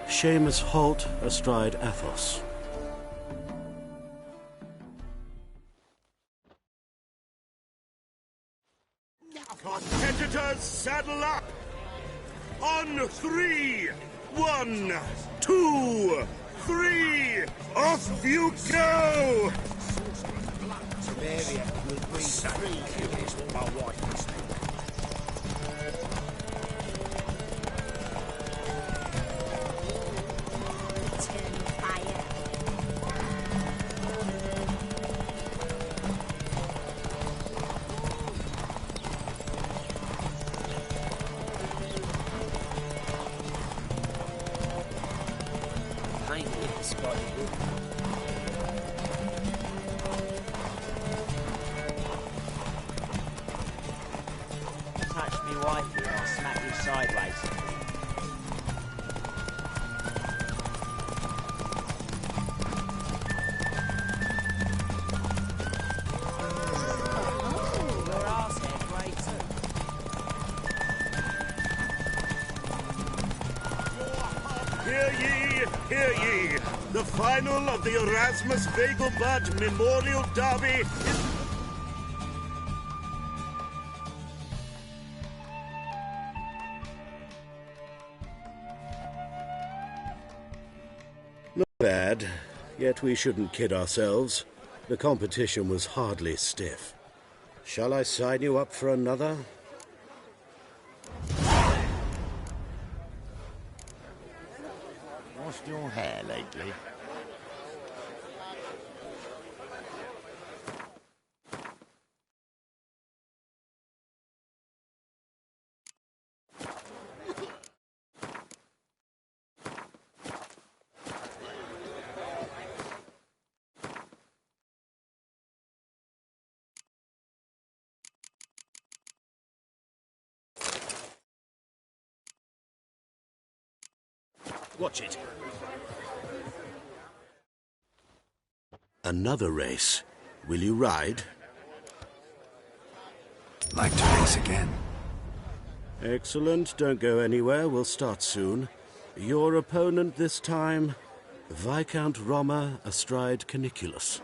Seamus Holt astride Athos. Competitors, saddle up! On 3! 1, 2, 3! Off you go! Bavaria will bring free curious with my wife. Touch me wife and I'll smack you sideways. Your arse hair great too. Hear ye, hear ye! The final of the Erasmus Vegelbud Memorial Derby is... Not bad, yet we shouldn't kid ourselves. The competition was hardly stiff. Shall I sign you up for another? Washed your hair lately? Watch it. Another race. Will you ride? Like to race again. Excellent. Don't go anywhere. We'll start soon. Your opponent this time, Viscount Roma astride Caniculus.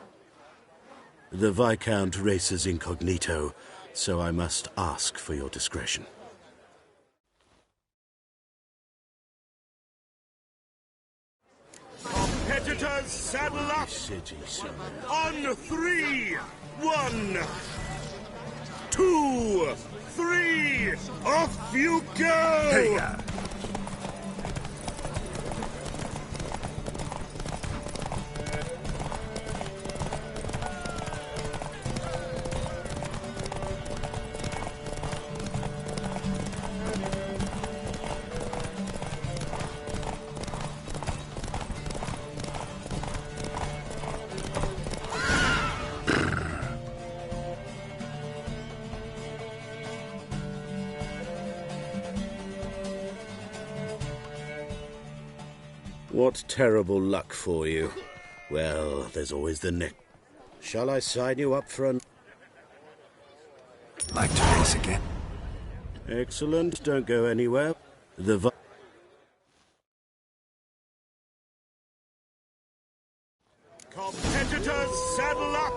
The Viscount races incognito, so I must ask for your discretion. Competitors, Competitors, saddle up! On 3! 1, 2, 3! Off you go! Hey, What terrible luck for you. Well, there's always the next. Shall I sign you up for an... Like to race again? Excellent. Don't go anywhere. The... Competitors, saddle up!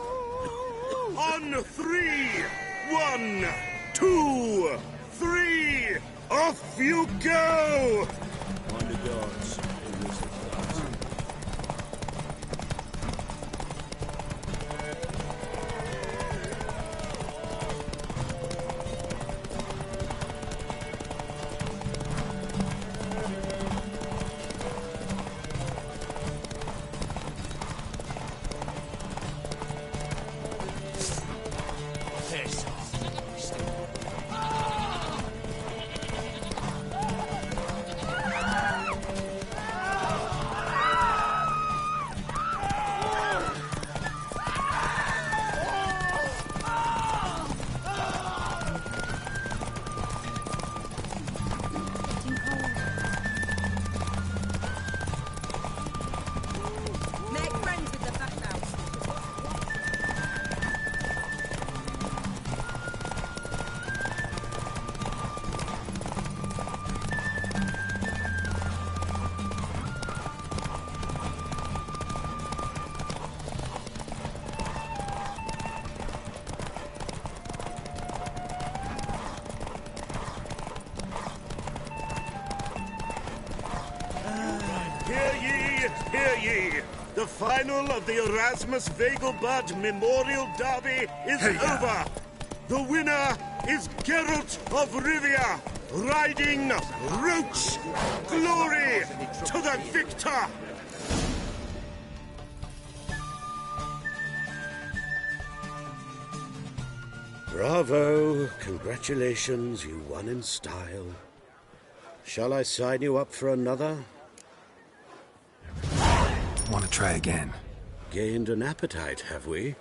On 3! 1, 2, 3! Off you go! On the guards. Hear ye! The final of the Erasmus Vegelbud Memorial Derby is over! The winner is Geralt of Rivia, riding Roach! Glory to the victor! Bravo! Congratulations, you won in style. Shall I sign you up for another? Want to try again? Gained an appetite, have we?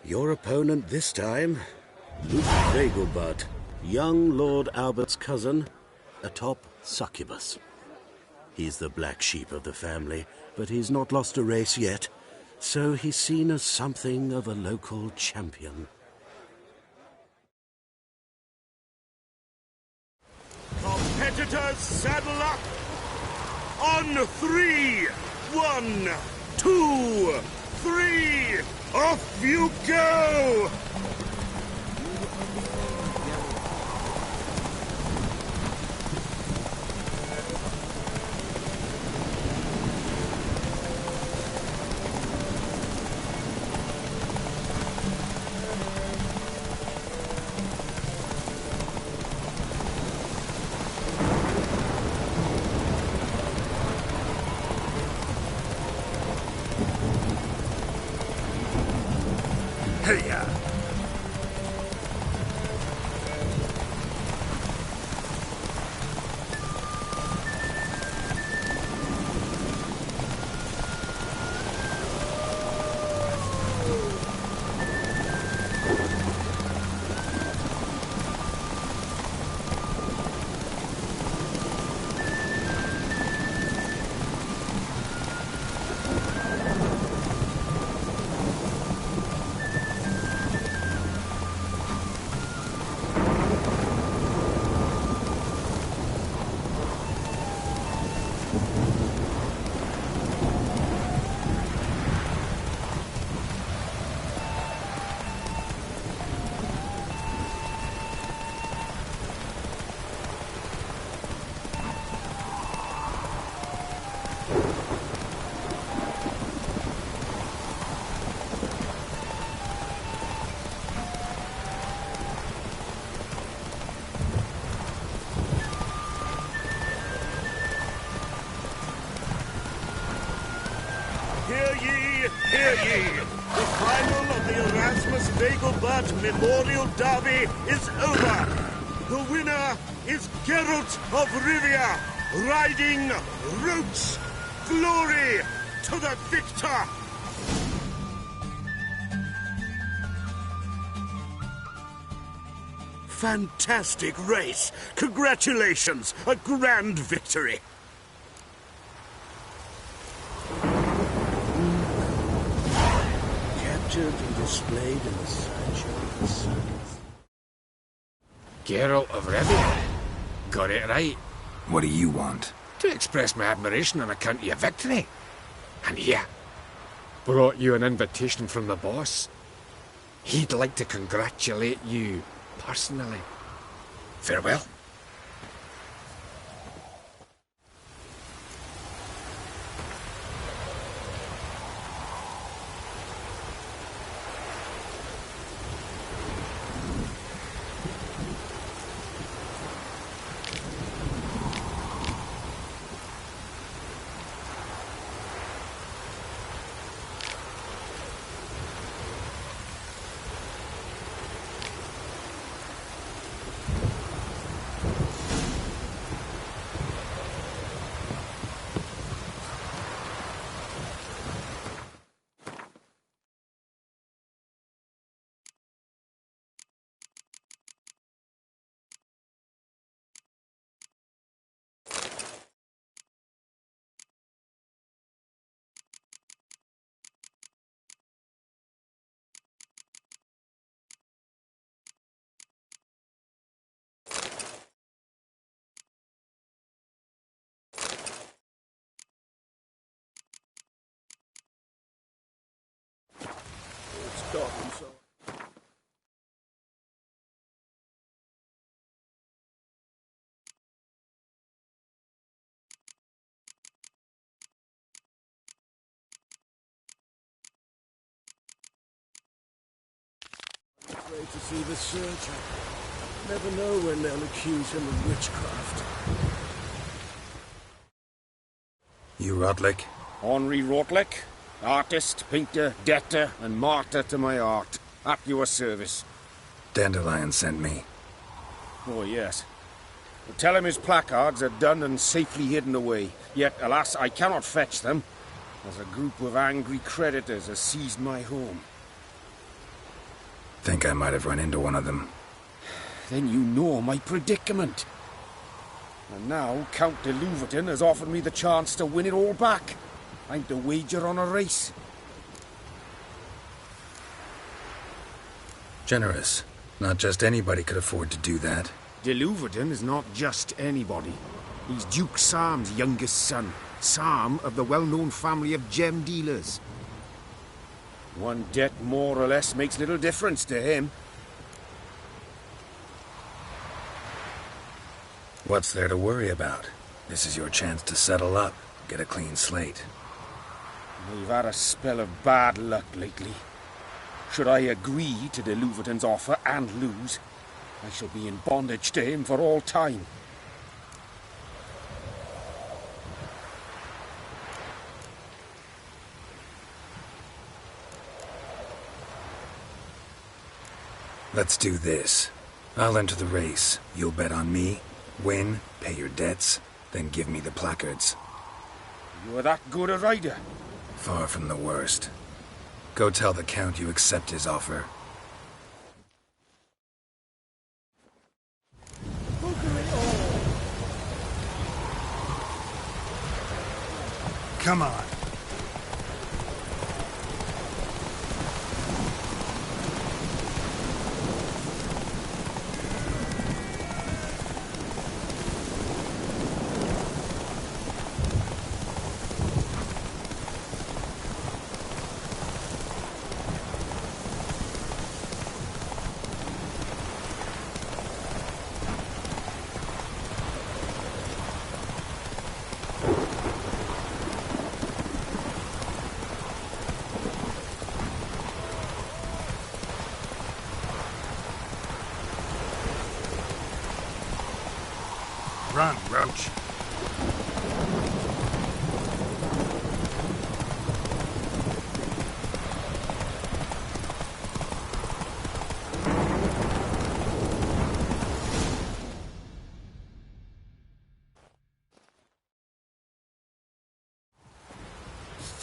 Your opponent this time, Luke Vegelbud, young Lord Albert's cousin, atop succubus. He's the black sheep of the family, but he's not lost a race yet, so he's seen as something of a local champion. Competitors, saddle up! On 3! 1, 2, 3! Off you go! Hear ye! The final of the Erasmus Vegelbud Memorial Derby is over! The winner is Geralt of Rivia, riding Roots! Glory to the victor! Fantastic race! Congratulations! A grand victory! Captured and displayed in the sideshow of the circus. Geralt of Rivia. Got it right. What do you want? To express my admiration on account of your victory. And here, brought you an invitation from the boss. He'd like to congratulate you personally. Farewell. Afraid to see the search. Never know when they'll accuse him of witchcraft. You Rotlick? Henri Rotlick, artist, painter, debtor, and martyr to my art. At your service. Dandelion sent me. Oh, yes. Well, tell him his placards are done and safely hidden away. Yet, alas, I cannot fetch them, as a group of angry creditors has seized my home. Think I might have run into one of them. Then you know my predicament. And now Count de Louverton has offered me the chance to win it all back. I'm to wager on a race. Generous. Not just anybody could afford to do that. De Louverton is not just anybody. He's Duke Sam's youngest son. Sam of the well-known family of gem dealers. One debt more or less makes little difference to him. What's there to worry about? This is your chance to settle up, get a clean slate. We've had a spell of bad luck lately. Should I agree to de Louverton's offer and lose, I shall be in bondage to him for all time. Let's do this. I'll enter the race. You'll bet on me, win, pay your debts, then give me the placards. You're that good a rider? Far from the worst. Go tell the Count you accept his offer. Come on. Run, Roach.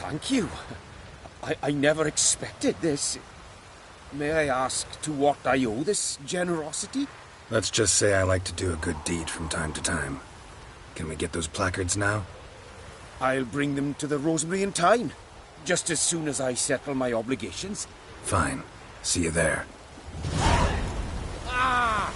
Thank you. I never expected this. May I ask to what I owe this generosity? Let's just say I like to do a good deed from time to time. Can we get those placards now? I'll bring them to the Rosemary in time, just as soon as I settle my obligations. Fine. See you there. Ah!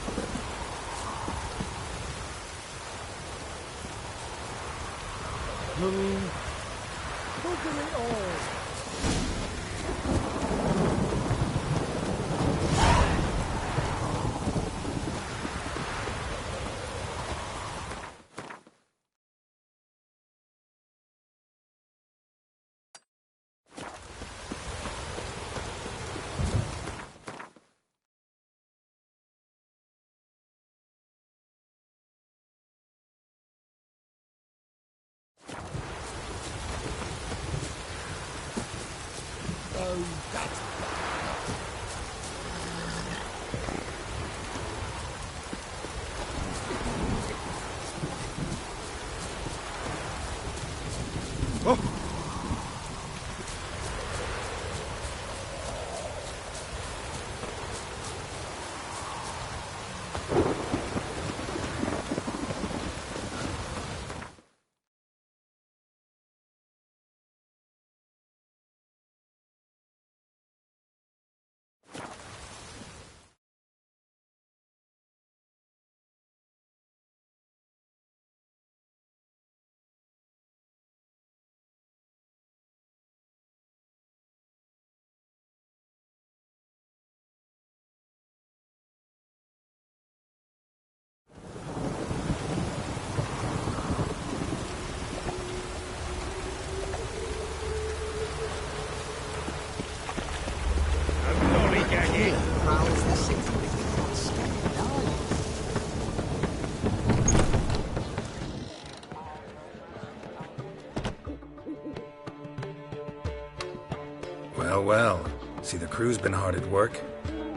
Well. See, the crew's been hard at work.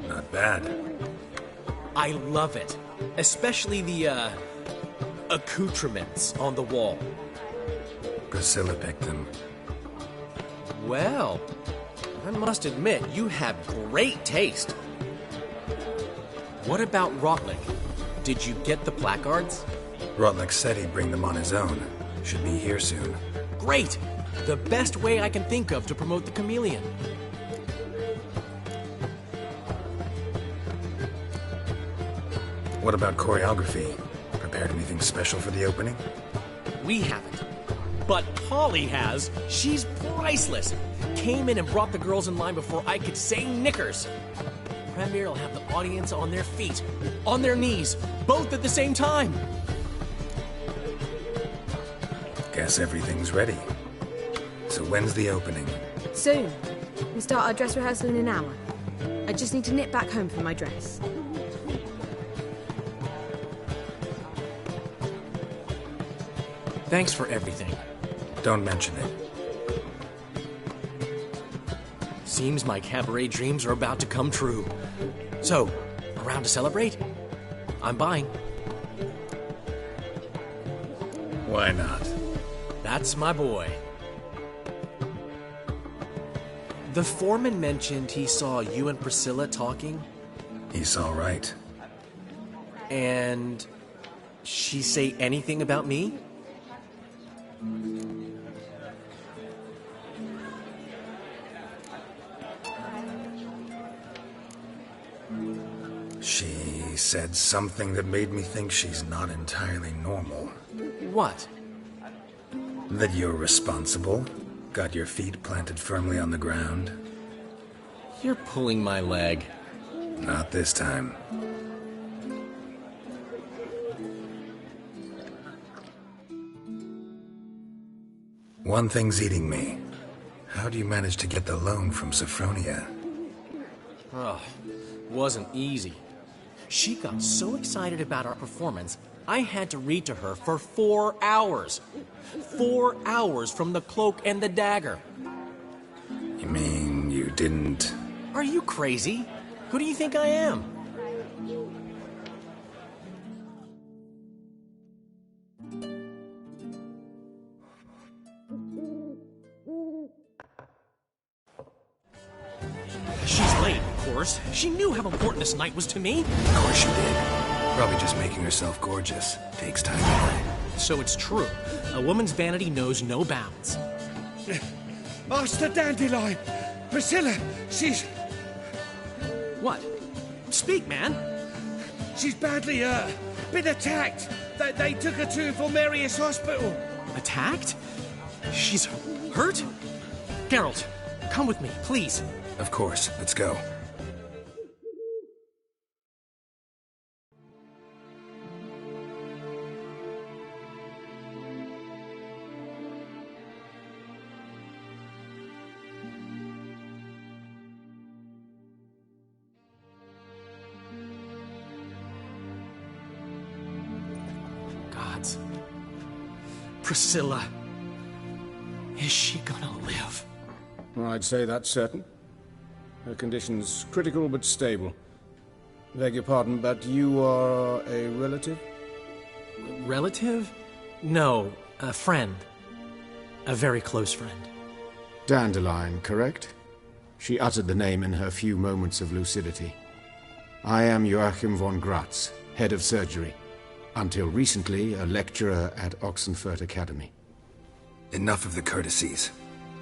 Not bad. I love it. Especially the, accoutrements on the wall. Priscilla picked them. Well, I must admit, you have great taste. What about Rotlick? Did you get the placards? Rotlick said he'd bring them on his own. Should be here soon. Great! The best way I can think of to promote the chameleon. What about choreography? Prepared anything special for the opening? We haven't. But Polly has. She's priceless. Came in and brought the girls in line before I could say knickers. Premiere will have the audience on their feet, on their knees, both at the same time. Guess everything's ready. So when's the opening? Soon. We start our dress rehearsal in an hour. I just need to nip back home for my dress. Thanks for everything. Don't mention it. Seems my cabaret dreams are about to come true. So, around to celebrate? I'm buying. Why not? That's my boy. The foreman mentioned he saw you and Priscilla talking. He's all right. And she say anything about me? She said something that made me think she's not entirely normal. What? That you're responsible, got your feet planted firmly on the ground. You're pulling my leg. Not this time. One thing's eating me. How do you manage to get the loan from Sophronia? Oh, wasn't easy. She got so excited about our performance, I had to read to her for 4 hours. 4 hours from The Cloak and the Dagger. You mean you didn't... Are you crazy? Who do you think I am? course. She knew how important this night was to me. Of course she did. Probably just making herself gorgeous. Takes time anyway. So it's true. A woman's vanity knows no bounds. Master Dandelion! Priscilla, she's... What? Speak, man. She's badly hurt. Been attacked. They took her to Vulmerius Hospital. Attacked? She's hurt? Geralt, come with me, please. Of course. Let's go. Gods. Priscilla. Is she gonna live? I'd say that's certain. Her condition's critical but stable. Beg your pardon, but you are a relative? Relative? No, a friend. A very close friend. Dandelion, correct? She uttered the name in her few moments of lucidity. I am Joachim von Gratz, head of surgery. Until recently, a lecturer at Oxenfurt Academy. Enough of the courtesies.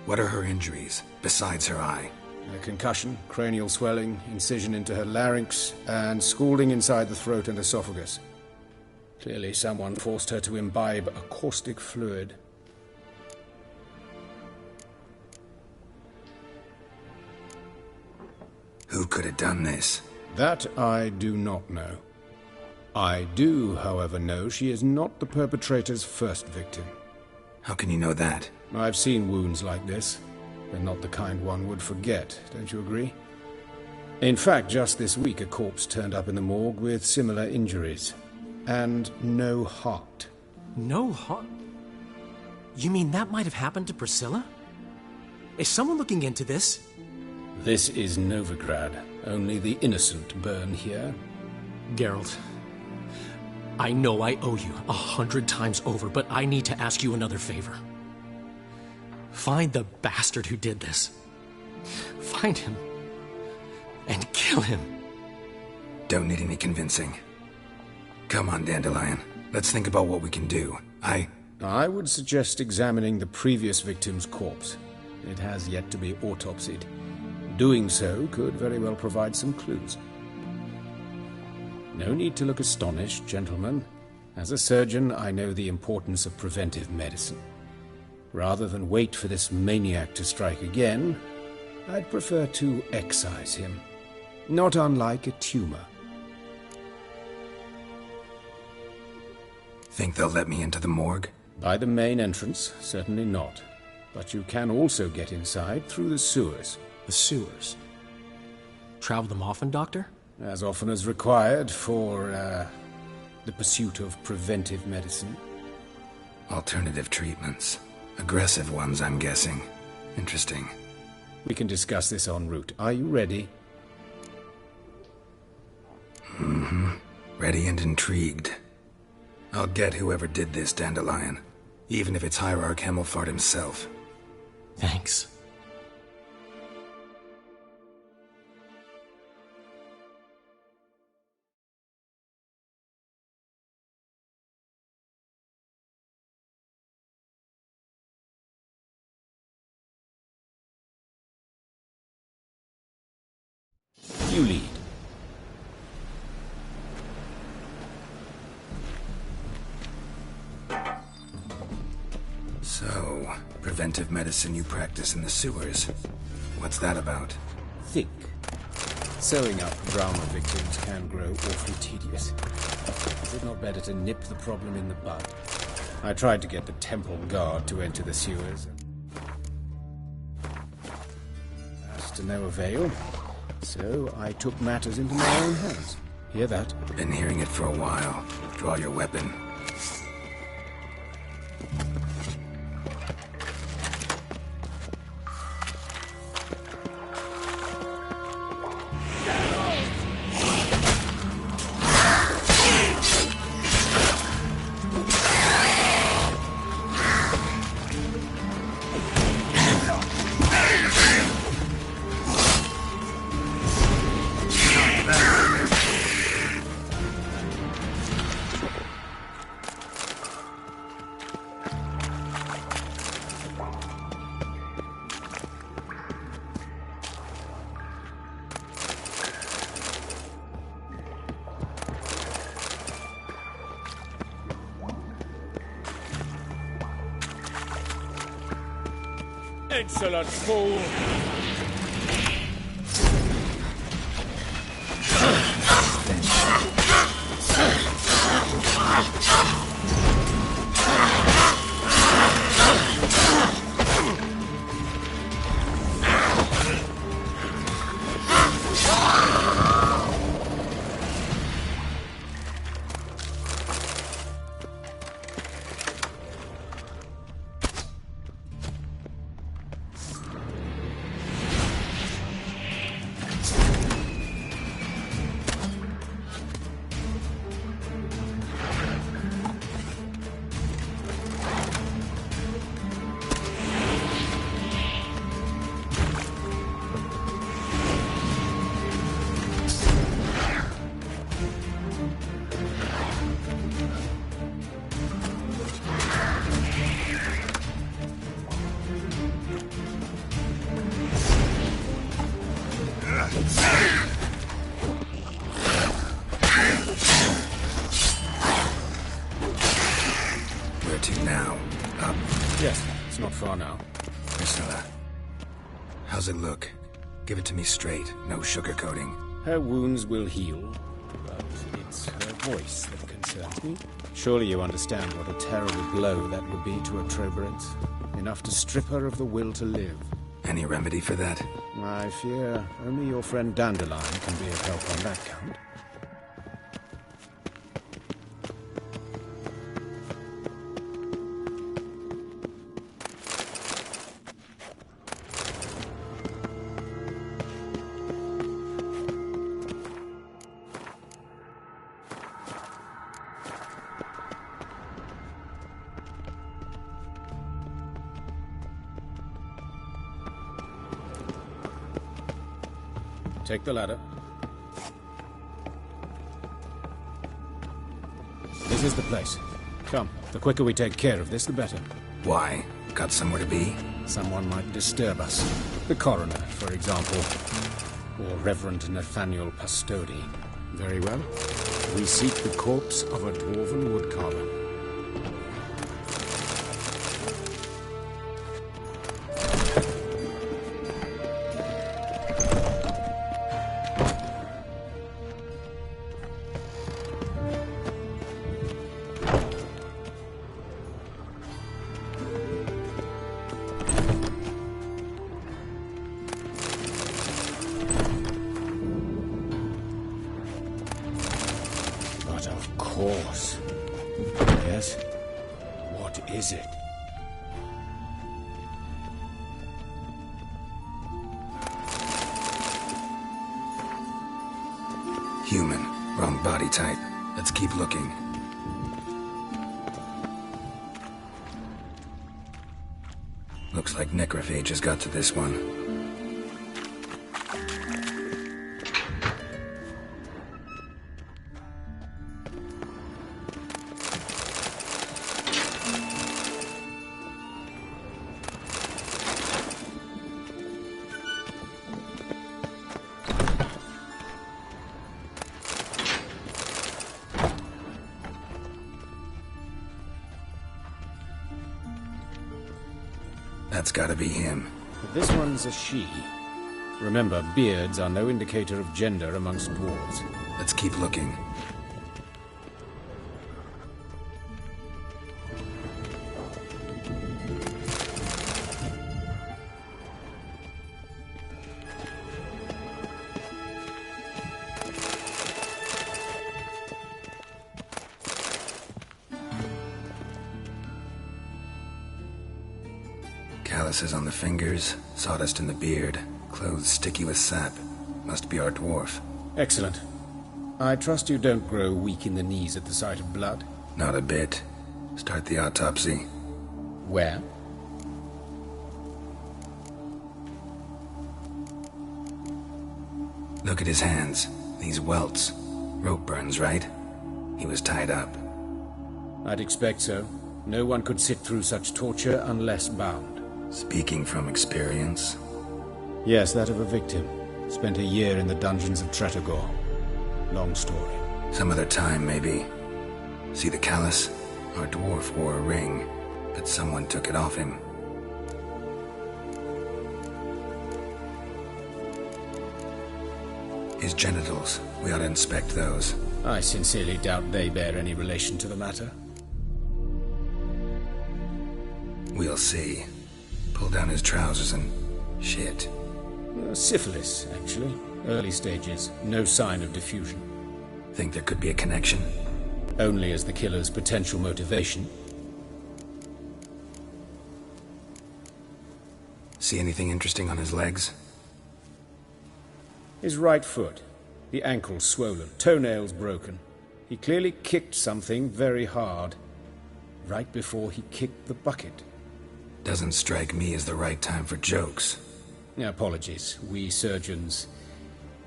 What are her injuries, besides her eye? A concussion, cranial swelling, incision into her larynx, and scalding inside the throat and esophagus. Clearly someone forced her to imbibe a caustic fluid. Who could have done this? That I do not know. I do, however, know she is not the perpetrator's first victim. How can you know that? I've seen wounds like this. They're not the kind one would forget, don't you agree? In fact, just this week a corpse turned up in the morgue with similar injuries. And no heart. No heart? You mean that might have happened to Priscilla? Is someone looking into this? This is Novigrad. Only the innocent burn here. Geralt, I know I owe you 100 times over, but I need to ask you another favor. Find the bastard who did this. Find him. And kill him. Don't need any convincing. Come on, Dandelion. Let's think about what we can do. I would suggest examining the previous victim's corpse. It has yet to be autopsied. Doing so could very well provide some clues. No need to look astonished, gentlemen. As a surgeon, I know the importance of preventive medicine. Rather than wait for this maniac to strike again, I'd prefer to excise him. Not unlike a tumor. Think they'll let me into the morgue? By the main entrance, certainly not. But you can also get inside through the sewers. The sewers? Travel them often, Doctor? As often as required for, the pursuit of preventive medicine. Alternative treatments. Aggressive ones, I'm guessing. Interesting. We can discuss this en route. Are you ready? Mm-hmm. Ready and intrigued. I'll get whoever did this, Dandelion. Even if it's Hierarch Hemmelfart himself. Thanks. You lead. So, preventive medicine you practice in the sewers. What's that about? Think. Sewing up drama victims can grow awfully tedious. Is it not better to nip the problem in the bud? I tried to get the temple guard to enter the sewers. That's to no avail. So I took matters into my own hands. Hear that? Been hearing it for a while. Draw your weapon. Insolent fool! Where to now? Up? Yes, it's not far now. Priscilla. How's it look? Give it to me straight, no sugarcoating. Her wounds will heal, but it's her voice that concerns me. Surely you understand what a terrible blow that would be to a Troberet. Enough to strip her of the will to live. Any remedy for that? I fear only your friend Dandelion can be of help on that count. Take the ladder. This is the place. Come, the quicker we take care of this, the better. Why? Got somewhere to be? Someone might disturb us. The coroner, for example. Or Reverend Nathaniel Pastodi. Very well. We seek the corpse of a dwarven woodcarver. Yes? What is it? Human. Wrong body type. Let's keep looking. Looks like necrophages got to this one. That's gotta be him. But this one's a she. Remember, beards are no indicator of gender amongst dwarves. Let's keep looking. Calluses on the fingers, sawdust in the beard, clothes sticky with sap. Must be our dwarf. Excellent. I trust you don't grow weak in the knees at the sight of blood? Not a bit. Start the autopsy. Where? Look at his hands. These welts. Rope burns, right? He was tied up. I'd expect so. No one could sit through such torture unless bound. Speaking from experience? Yes, that of a victim. Spent a year in the dungeons of Tretogor. Long story. Some other time, maybe. See the callus? Our dwarf wore a ring, but someone took it off him. His genitals. We ought to inspect those. I sincerely doubt they bear any relation to the matter. We'll see. Pull down his trousers and... shit. Syphilis, actually. Early stages. No sign of diffusion. Think there could be a connection? Only as the killer's potential motivation. See anything interesting on his legs? His right foot. The ankle swollen. Toenails broken. He clearly kicked something very hard. Right before he kicked the bucket. Doesn't strike me as the right time for jokes. Apologies. We surgeons,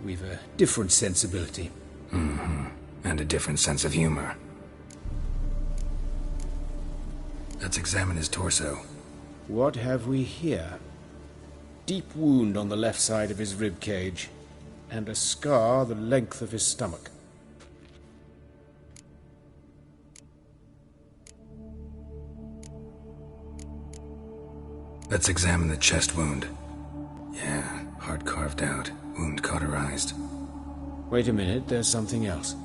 we've a different sensibility. Mm-hmm. And a different sense of humor. Let's examine his torso. What have we here? Deep wound on the left side of his rib cage, and a scar the length of his stomach. Let's examine the chest wound. Yeah, heart carved out, wound cauterized. Wait a minute, there's something else.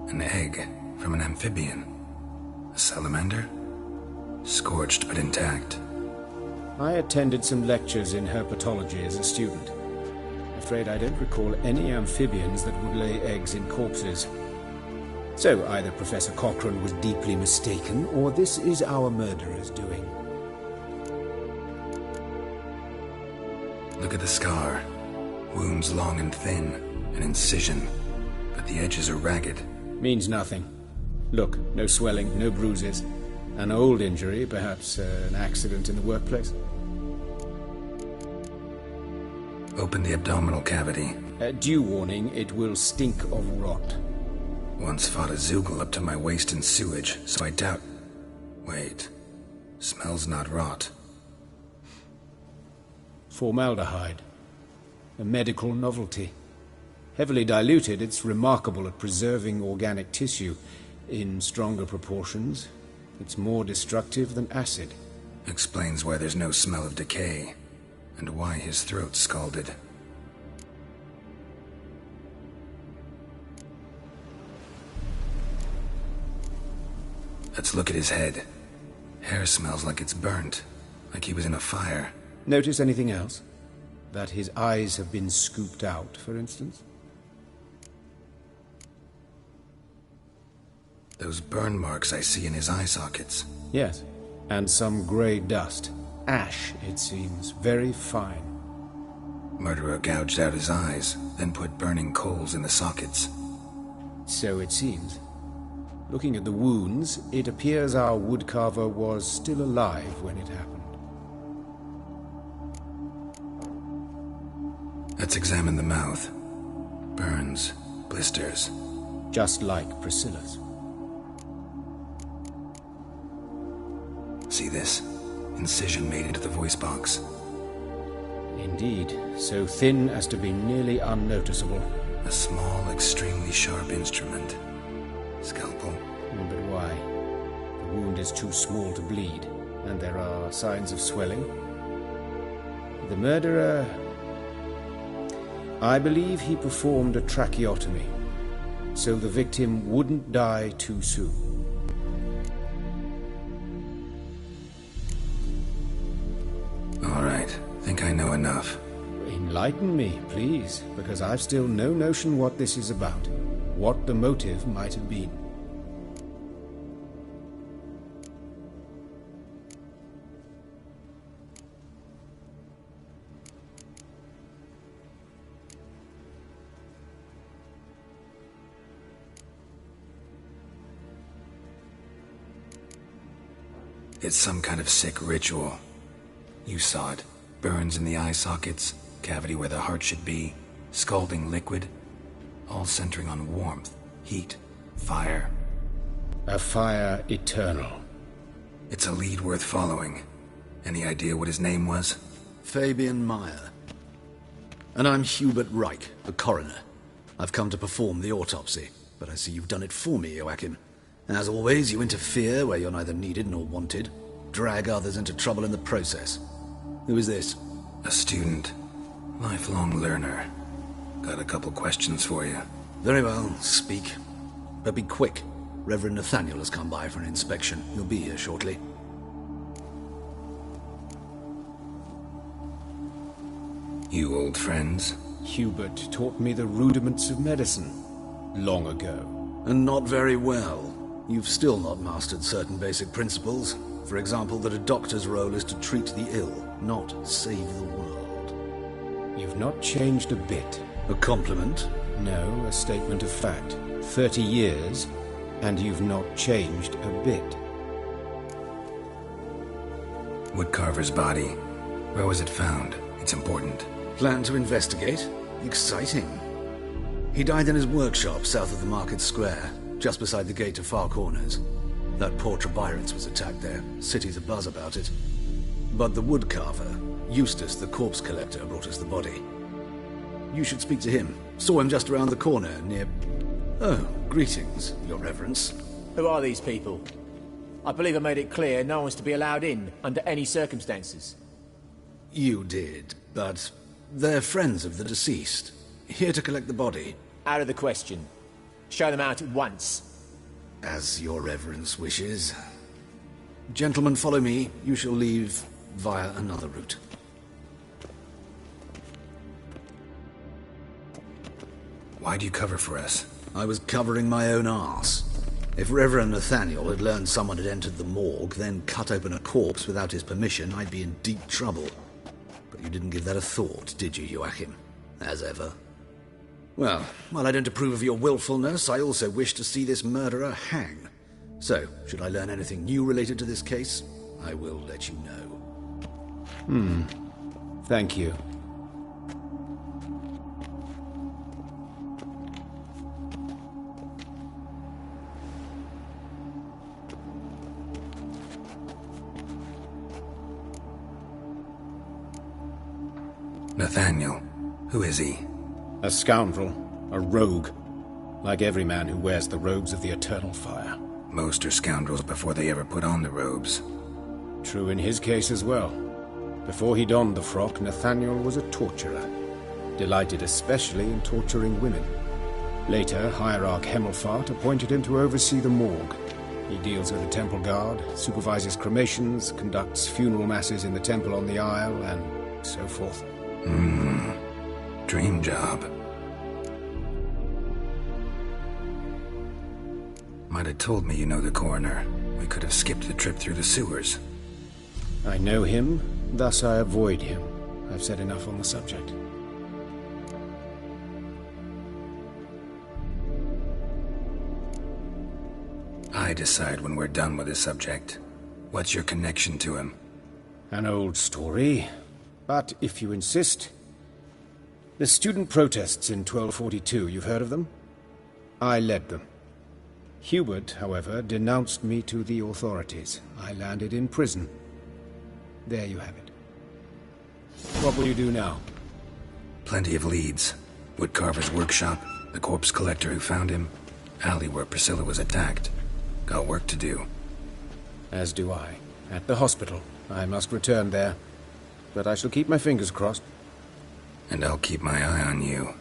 An egg from an amphibian. A salamander? Scorched but intact. I attended some lectures in herpetology as a student. Afraid I don't recall any amphibians that would lay eggs in corpses. So either Professor Cochrane was deeply mistaken, or this is our murderer's doing. Look at the scar. Wounds long and thin, an incision, but the edges are ragged. Means nothing. Look, no swelling, no bruises. An old injury, perhaps an accident in the workplace. Open the abdominal cavity. Due warning, it will stink of rot. Once fought a zoogle up to my waist in sewage, so I doubt... Wait. Smells not rot. Formaldehyde. A medical novelty. Heavily diluted, it's remarkable at preserving organic tissue. In stronger proportions, it's more destructive than acid. Explains why there's no smell of decay, and why his throat's scalded. Let's look at his head. Hair smells like it's burnt, like he was in a fire. Notice anything else? That his eyes have been scooped out, for instance? Those burn marks I see in his eye sockets. Yes, and some grey dust. Ash, it seems, very fine. Murderer gouged out his eyes, then put burning coals in the sockets. So it seems. Looking at the wounds, it appears our woodcarver was still alive when it happened. Let's examine the mouth. Burns, blisters. Just like Priscilla's. See this? Incision made into the voice box. Indeed, so thin as to be nearly unnoticeable. A small, extremely sharp instrument. Scalpel. But why? The wound is too small to bleed, and there are signs of swelling. The murderer... I believe he performed a tracheotomy, so the victim wouldn't die too soon. All right, think I know enough. Enlighten me, please, because I've still no notion what this is about, what the motive might have been. It's some kind of sick ritual. You saw it. Burns in the eye sockets, cavity where the heart should be, scalding liquid, all centering on warmth, heat, fire. A fire eternal. It's a lead worth following. Any idea what his name was? Fabian Meyer. And I'm Hubert Reich, the coroner. I've come to perform the autopsy, but I see you've done it for me, Joachim. As always, you interfere where you're neither needed nor wanted. Drag others into trouble in the process. Who is this? A student. Lifelong learner. Got a couple questions for you. Very well, speak. But be quick. Reverend Nathaniel has come by for an inspection. He'll be here shortly. You old friends? Hubert taught me the rudiments of medicine long ago. And not very well. You've still not mastered certain basic principles. For example, that a doctor's role is to treat the ill, not save the world. You've not changed a bit. A compliment? No, a statement of fact. 30 years, and you've not changed a bit. Woodcarver's body. Where was it found? It's important. Plan to investigate? Exciting. He died in his workshop south of the market square, just beside the gate to Far Corners. That poor Trebirance was attacked there. City's abuzz about it. But the woodcarver, Eustace the corpse collector, brought us the body. You should speak to him. Saw him just around the corner near... Oh, greetings, Your Reverence. Who are these people? I believe I made it clear no one's to be allowed in under any circumstances. You did, but they're friends of the deceased. Here to collect the body. Out of the question. Show them out at once. As Your Reverence wishes. Gentlemen, follow me. You shall leave via another route. Why'd you cover for us? I was covering my own arse. If Reverend Nathaniel had learned someone had entered the morgue, then cut open a corpse without his permission, I'd be in deep trouble. But you didn't give that a thought, did you, Joachim? As ever. Well, while I don't approve of your willfulness, I also wish to see this murderer hang. So, should I learn anything new related to this case, I will let you know. Thank you. Nathaniel. Who is he? A scoundrel. A rogue. Like every man who wears the robes of the eternal fire. Most are scoundrels before they ever put on the robes. True in his case as well. Before he donned the frock, Nathaniel was a torturer. Delighted especially in torturing women. Later, Hierarch Hemmelfart appointed him to oversee the morgue. He deals with the temple guard, supervises cremations, conducts funeral masses in the temple on the Isle, and so forth. Dream job. Might have told me you know the coroner. We could have skipped the trip through the sewers. I know him, thus I avoid him. I've said enough on the subject. I decide when we're done with the subject. What's your connection to him? An old story. But if you insist... The student protests in 1242, you've heard of them? I led them. Hubert, however, denounced me to the authorities. I landed in prison. There you have it. What will you do now? Plenty of leads. Woodcarver's workshop, the corpse collector who found him, alley where Priscilla was attacked. Got work to do. As do I. At the hospital. I must return there. But I shall keep my fingers crossed. And I'll keep my eye on you.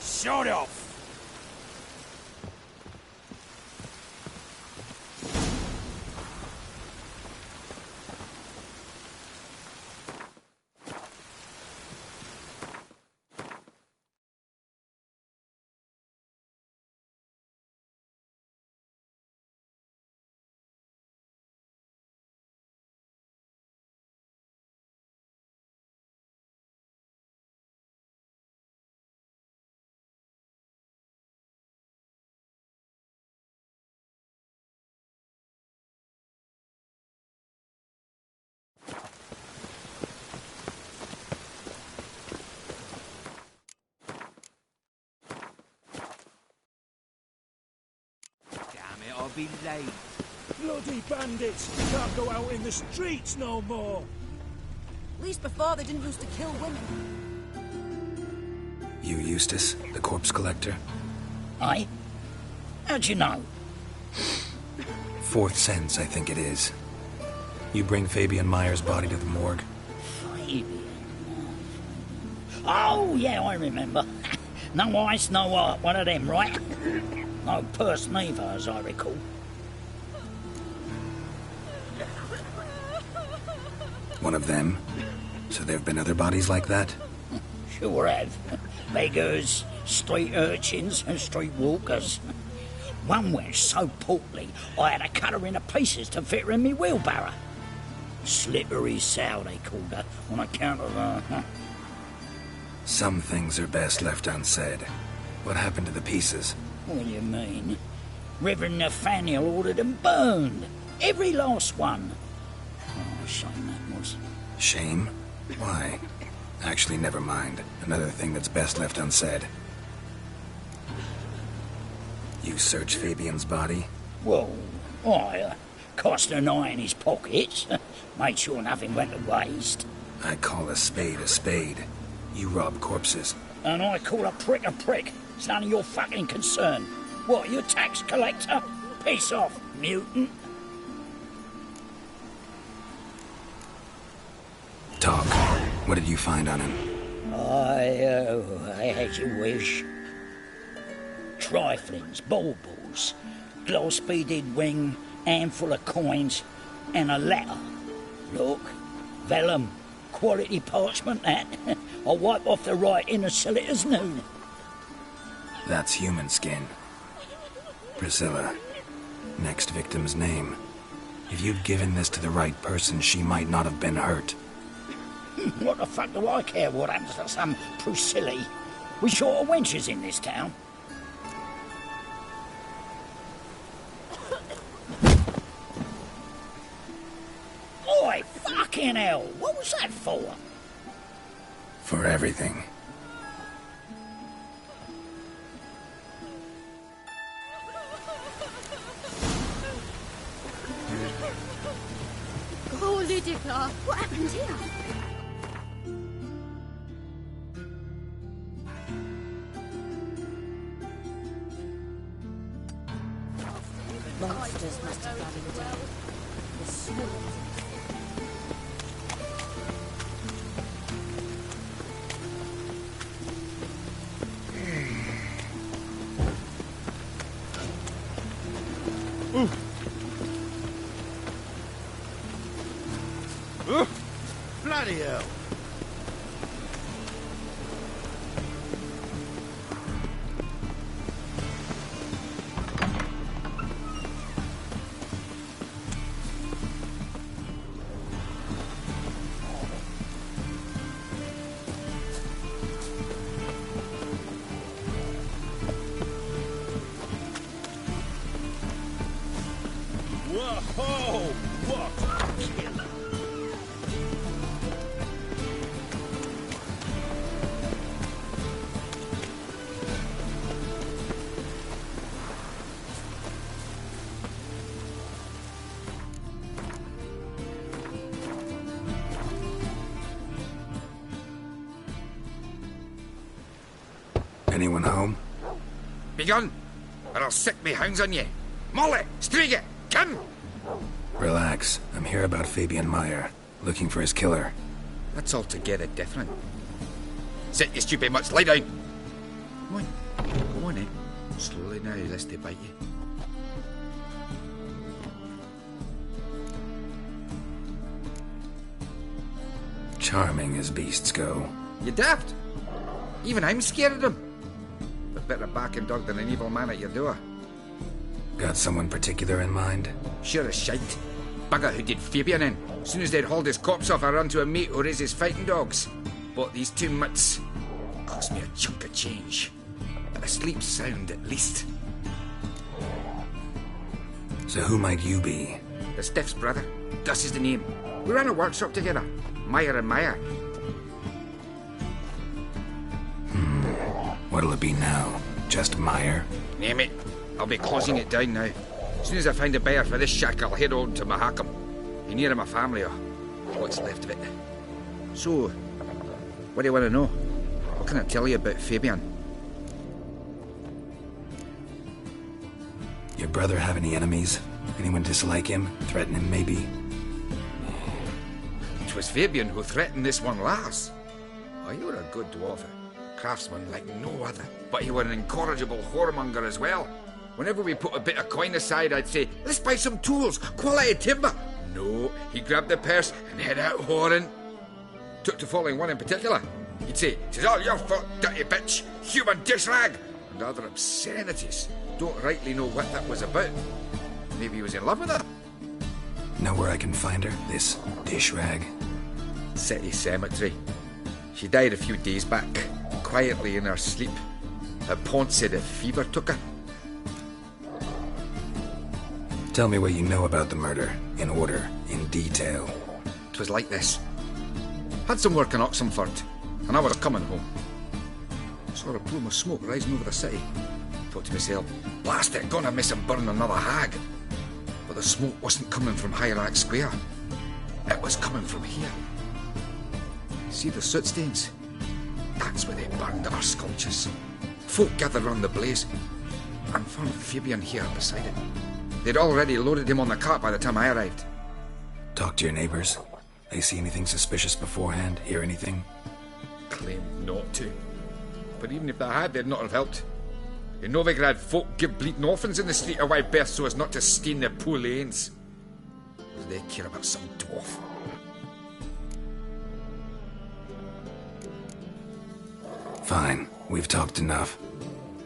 Shut off! I'll be late. Bloody bandits! We can't go out in the streets no more! At least before they didn't used to kill women. You Eustace, the corpse collector? Aye? How'd you know? Fourth sense, I think it is. You bring Fabian Meyer's body to the morgue? Fabian? Oh, yeah, I remember. No ice, no art, one of them, right? No purse neither, as I recall. One of them? So there have been other bodies like that? Sure have. Beggars, street urchins, and street walkers. One went so portly, I had to cut her into pieces to fit her in me wheelbarrow. Slippery sow, they called her, on account of her. Some things are best left unsaid. What happened to the pieces? What do you mean? Reverend Nathaniel ordered them burned. Every last one. Oh, shame that was. Shame? Why? Actually, never mind. Another thing that's best left unsaid. You search Fabian's body? Well, I cast an eye in his pockets. Made sure nothing went to waste. I call a spade a spade. You rob corpses. And I call a prick a prick. It's none of your fucking concern. What, you tax collector? Piss off, mutant. Talk. What did you find on him? I as you wish. Triflings, baubles, glass-beaded ring, handful of coins, and a letter. Look, vellum, quality parchment, that. I'll wipe off the writing and sell it as new. That's human skin. Priscilla. Next victim's name. If you'd given this to the right person, she might not have been hurt. What the fuck do I care what happens to some Priscilla? We short of wenches in this town. Oi, fucking hell! What was that for? For everything. Oh, Ludica, what happened here? Monsters must have run him down. The snow. Bloody hell. Whoa! What a killer! Anyone home? Begone, or I'll sick me hounds on ye. Molly, Striga, come! Relax. I'm here about Fabian Meyer, looking for his killer. That's altogether different. Sit, you stupid mutts, lie down. Go on, eh? Slowly now, lest they bite you. Charming as beasts go. You daft? Even I'm scared of them. But better barking dog than an evil man at your door. Got someone particular in mind? Sure as shite. Bugger who did Fabian in. As soon as they'd hauled his corpse off, I run to a mate who raises fighting dogs. Bought these two mutts. Cost me a chunk of change. But I sleep sound at least. So who might you be? The Stiff's brother. Gus is the name. We ran a workshop together. Meyer and Meyer. What'll it be now? Just Meyer? Name it. I'll be closing it down now. As soon as I find a buyer for this shack, I'll head on to Mahakam. Be near my family, or what's left of it. So, what do you want to know? What can I tell you about Fabian? Your brother have any enemies? Anyone dislike him? Threaten him, maybe? 'Twas Fabian who threatened this one last. Oh, you were a good dwarf, a craftsman like no other. But you were an incorrigible whoremonger as well. Whenever we put a bit of coin aside, I'd say, let's buy some tools, quality timber. No, he grabbed the purse and head out whoring. Took to following one in particular. He'd say, "'Tis all your fault, dirty bitch, human dish rag," and other obscenities. Don't rightly know what that was about. Maybe he was in love with her. Know where I can find her, this dish rag? City cemetery. She died a few days back, quietly in her sleep. Her pont said a fever took her. Tell me what you know about the murder, in order, in detail. 'Twas like this. Had some work in Oxenford, and I was coming home. Saw a plume of smoke rising over the city. Thought to myself, blast it, gonna miss and burn another hag. But the smoke wasn't coming from Hierarch Square. It was coming from here. See the soot stains? That's where they burned our sculptures. Folk gathered round the blaze, and found Fabian here beside it. They'd already loaded him on the cart by the time I arrived. Talk to your neighbors. They see anything suspicious beforehand? Hear anything? Claimed not to. But even if they had, they'd not have helped. In Novigrad, folk give bleating orphans in the street a wide berth so as not to stain their poor lanes. What do they care about some dwarf? Fine, we've talked enough.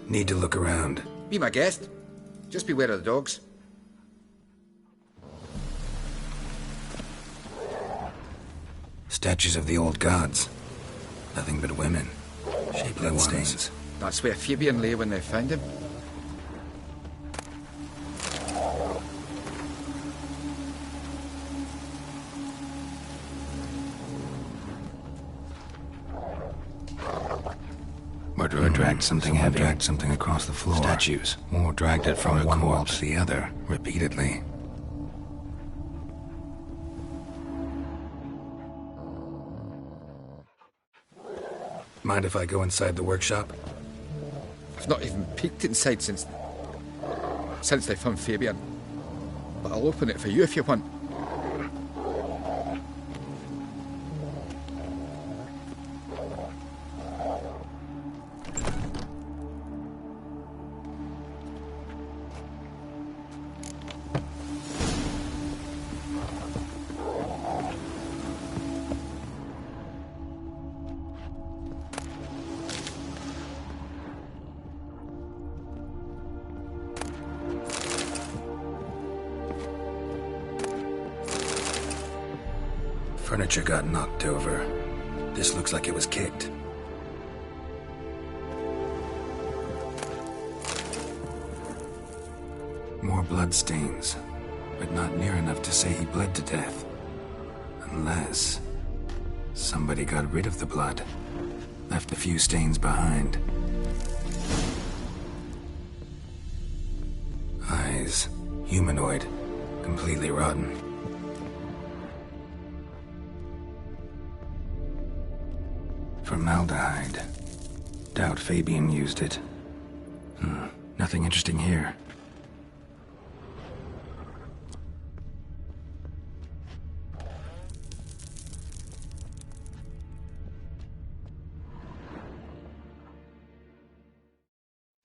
Need to look around. Be my guest. Just beware of the dogs. Statues of the old gods. Nothing but women. Shapely ones. That's where Fabian lay when they found him. Murderer dragged something heavy. Dragged something across the floor. Statues. Or dragged it from one wall to the other, repeatedly. Mind if I go inside the workshop? I've not even peeked inside since they found Fabian. But I'll open it for you if you want. Furniture got knocked over. This looks like it was kicked. More bloodstains, but not near enough to say he bled to death. Unless somebody got rid of the blood, left a few stains behind. Eyes, humanoid, completely rotten. Formaldehyde. Doubt Fabian used it. Nothing interesting here.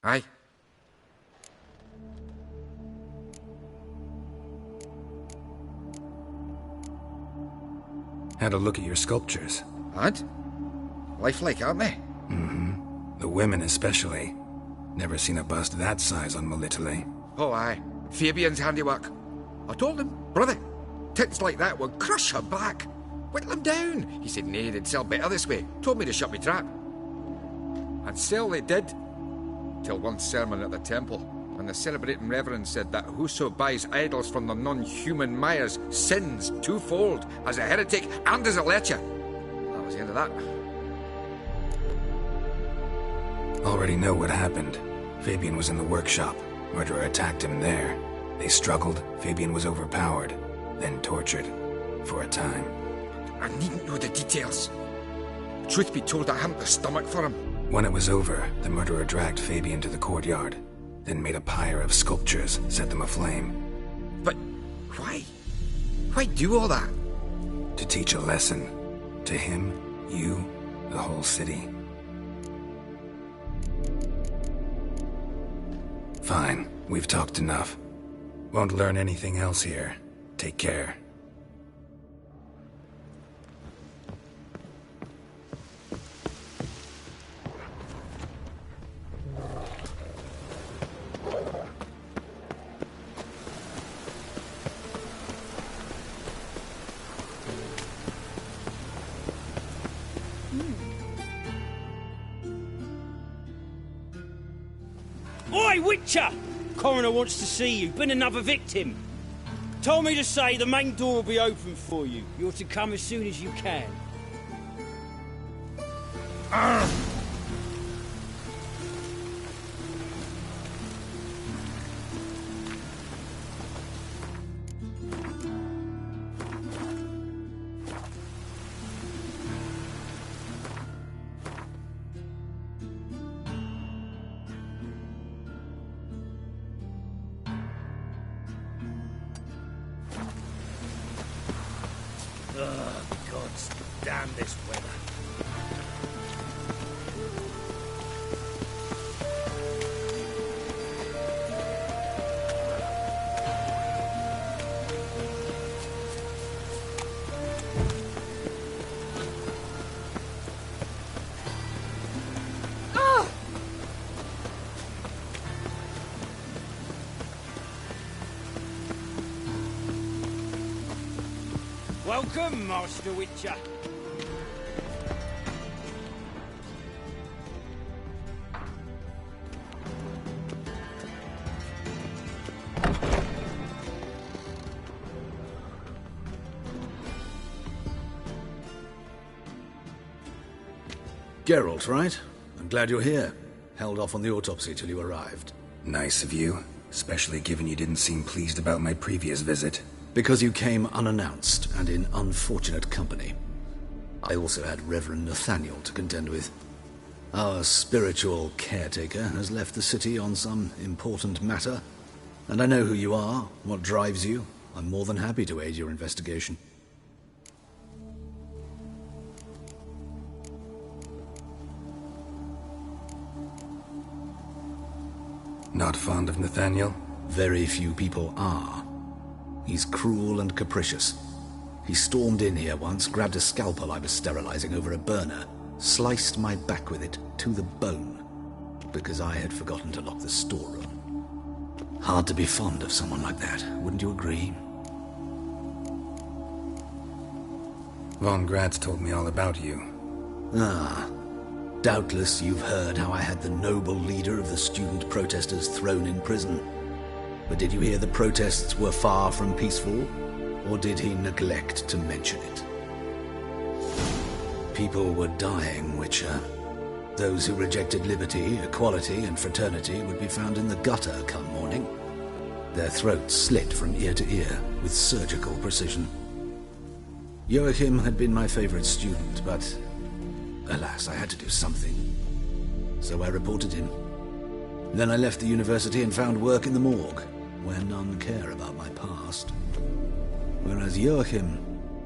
Aye. Had a look at your sculptures. And? Lifelike, aren't they? Mm-hmm. The women especially. Never seen a bust that size on Melitele. Oh, aye. Fabian's handiwork. I told him, brother, tits like that will crush her back. Whittle him down. He said, nay, they'd sell better this way. Told me to shut me trap. And sell they did. Till one sermon at the temple, when the celebrating reverend said that whoso buys idols from the non-human mires sins twofold, as a heretic and as a lecher. That was the end of that. Already know what happened. Fabian was in the workshop. Murderer attacked him there. They struggled, Fabian was overpowered, then tortured. For a time. I needn't know the details. Truth be told, I haven't the stomach for him. When it was over, the murderer dragged Fabian to the courtyard, then made a pyre of sculptures, set them aflame. But why? Why do all that? To teach a lesson. To him, you, the whole city. Fine, we've talked enough. Won't learn anything else here. Take care. Oi, Witcher! Coroner wants to see you. Been another victim. Told me to say the main door will be open for you. You're to come as soon as you can. Oh, God damn this weather. Welcome, Master Witcher. Geralt, right? I'm glad you're here. Held off on the autopsy till you arrived. Nice of you, especially given you didn't seem pleased about my previous visit. Because you came unannounced and in unfortunate company. I also had Reverend Nathaniel to contend with. Our spiritual caretaker has left the city on some important matter, and I know who you are, what drives you. I'm more than happy to aid your investigation. Not fond of Nathaniel? Very few people are. He's cruel and capricious. He stormed in here once, grabbed a scalpel I was sterilizing over a burner, sliced my back with it to the bone, because I had forgotten to lock the storeroom. Hard to be fond of someone like that, wouldn't you agree? Von Gratz told me all about you. Ah, doubtless you've heard how I had the noble leader of the student protesters thrown in prison. But did you hear the protests were far from peaceful? Or did he neglect to mention it? People were dying, Witcher. Those who rejected liberty, equality, and fraternity would be found in the gutter come morning. Their throats slit from ear to ear with surgical precision. Joachim had been my favorite student, but alas, I had to do something. So I reported him. Then I left the university and found work in the morgue, where none care about my past. Whereas Joachim,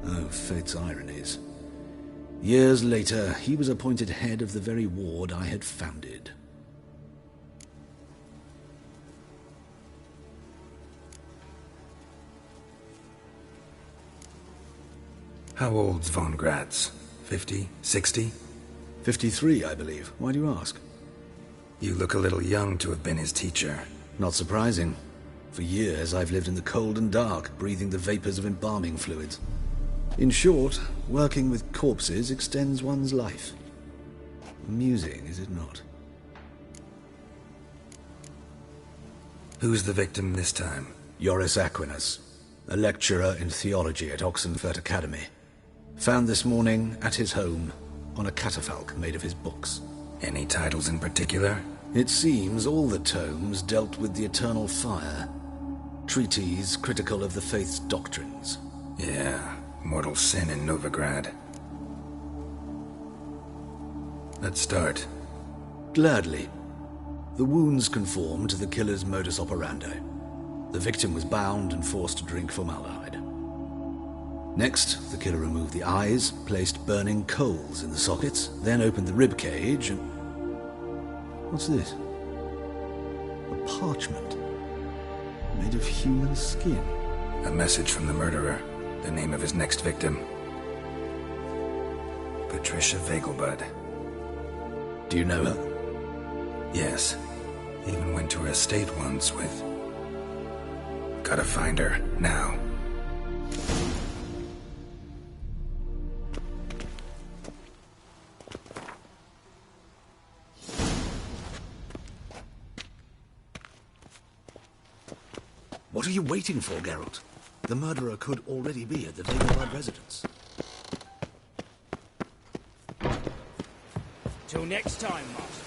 oh, fate's ironies. Years later, he was appointed head of the very ward I had founded. How old's Von Gratz? 50? 60? 53, I believe. Why do you ask? You look a little young to have been his teacher. Not surprising. For years, I've lived in the cold and dark, breathing the vapors of embalming fluids. In short, working with corpses extends one's life. Amusing, is it not? Who's the victim this time? Joris Aquinas, a lecturer in theology at Oxenfurt Academy. Found this morning at his home on a catafalque made of his books. Any titles in particular? It seems all the tomes dealt with the eternal fire. treatise critical of the faith's doctrines. Yeah, mortal sin in Novigrad. Let's start. Gladly. The wounds conform to the killer's modus operandi. The victim was bound and forced to drink formaldehyde. Next, the killer removed the eyes, placed burning coals in the sockets, then opened the rib cage and... What's this? A parchment. Made of human skin. A message from the murderer. The name of his next victim. Patricia Vegelbud. Do you know her? Yes. Even went to her estate once with... Gotta find her, now. What are you waiting for, Geralt? The murderer could already be at the Vegelbud residence. Till next time, Master.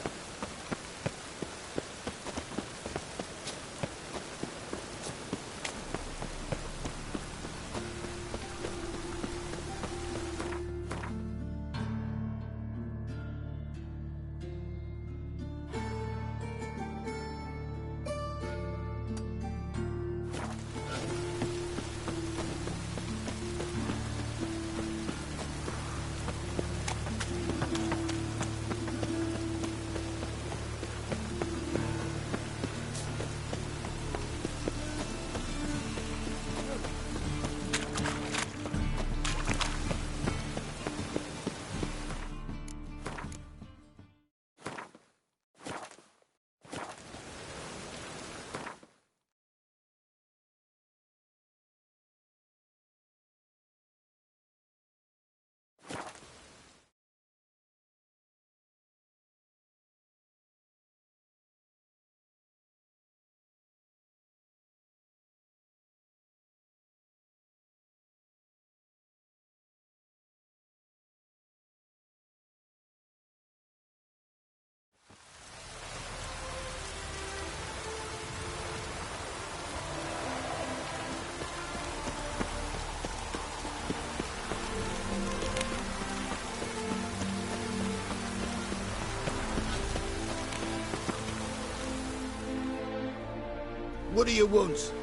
What do you want?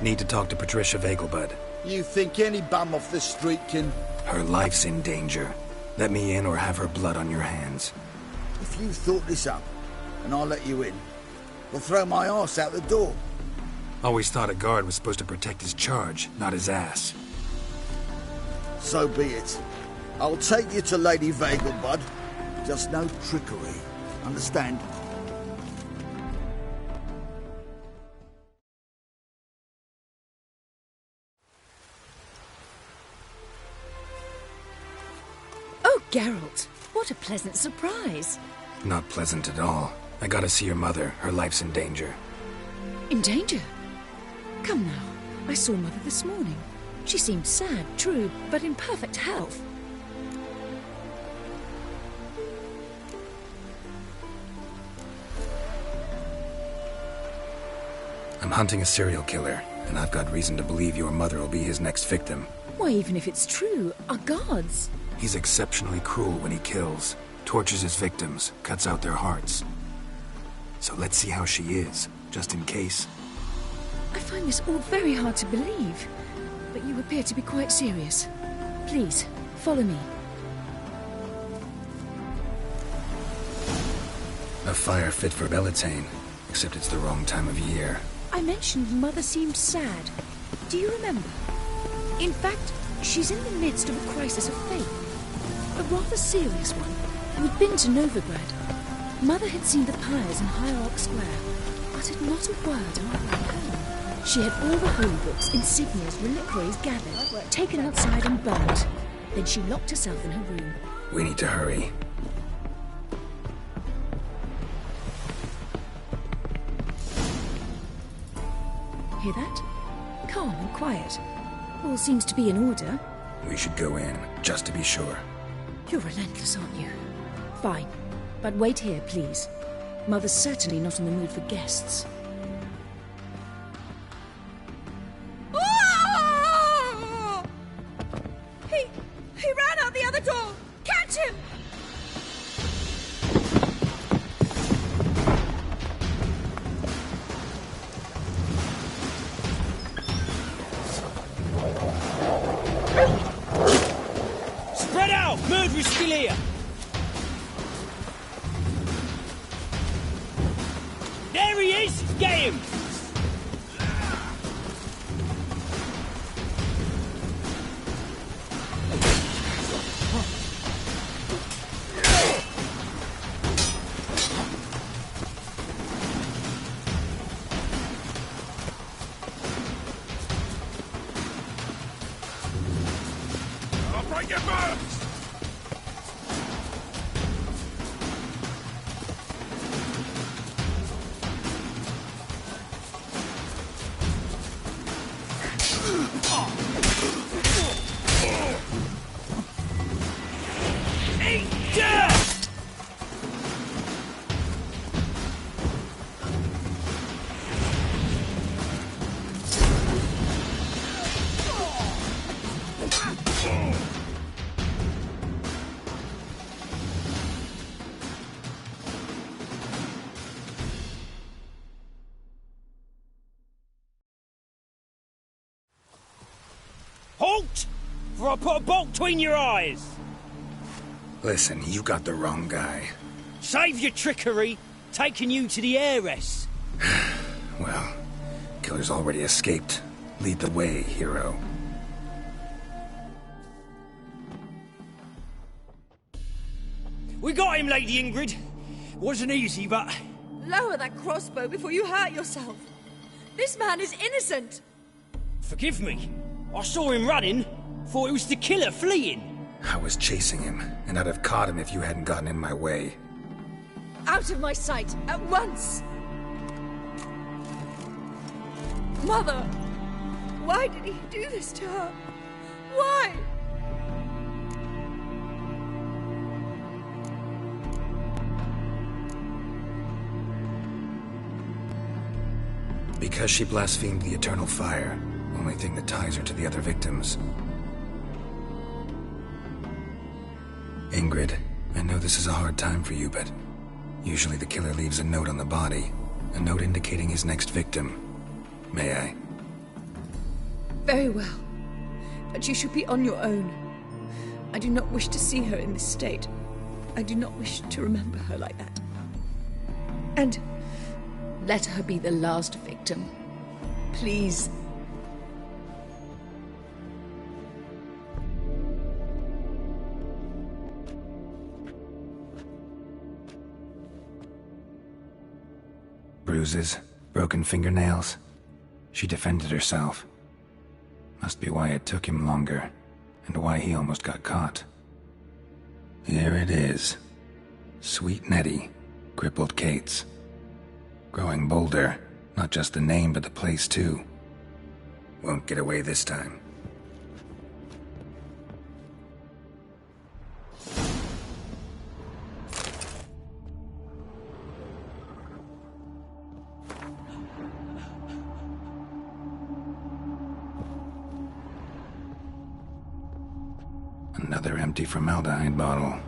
Need to talk to Patricia Vegelbud. You think any bum off the street can... Her life's in danger. Let me in or have her blood on your hands. If you thought this up, and I'll let you in, we'll throw my arse out the door. Always thought a guard was supposed to protect his charge, not his ass. So be it. I'll take you to Lady Vegelbud. Just no trickery. Understand? Oh, Geralt, what a pleasant surprise. Not pleasant at all. I gotta see your mother. Her life's in danger. In danger? Come now. I saw Mother this morning. She seemed sad, true, but in perfect health. I'm hunting a serial killer, and I've got reason to believe your mother will be his next victim. Why, even if it's true, our guards... He's exceptionally cruel when he kills, tortures his victims, cuts out their hearts. So let's see how she is, just in case. I find this all very hard to believe, but you appear to be quite serious. Please, follow me. A fire fit for Bellatane, except it's the wrong time of year. I mentioned Mother seemed sad. Do you remember? In fact, she's in the midst of a crisis of faith. A rather serious one. We'd been to Novigrad. Mother had seen the pyres in Hierarch Square, uttered not a word on our way home. She had all the holy books, insignias, reliquaries gathered, taken outside and burnt. Then she locked herself in her room. We need to hurry. Hear that? Calm and quiet. All seems to be in order. We should go in, just to be sure. You're relentless, aren't you? Fine. But wait here, please. Mother's certainly not in the mood for guests. Oh! He ran out the other door! Catch him! Spread out! Murderer's still here! There he is! Get him! I'll break your bones! Halt! For I put a bolt between your eyes! Listen, you got the wrong guy. Save your trickery, taking you to the heiress. Well, killer's already escaped. Lead the way, hero. We got him, Lady Ingrid. Wasn't easy, but... Lower that crossbow before you hurt yourself. This man is innocent. Forgive me. I saw him running. Thought it was the killer fleeing. I was chasing him, and I'd have caught him if you hadn't gotten in my way. Out of my sight, at once! Mother! Why did he do this to her? Why? Because she blasphemed the eternal fire. Only thing that ties her to the other victims. Ingrid, I know this is a hard time for you, but usually the killer leaves a note on the body. A note indicating his next victim. May I? Very well. But you should be on your own. I do not wish to see her in this state. I do not wish to remember her like that. And let her be the last victim. Please. Bruises, broken fingernails. She defended herself. Must be why it took him longer, and why he almost got caught. Here it is. Sweet Nettie, crippled Kate's. Growing bolder, not just the name but the place too. Won't get away this time. Another empty formaldehyde bottle.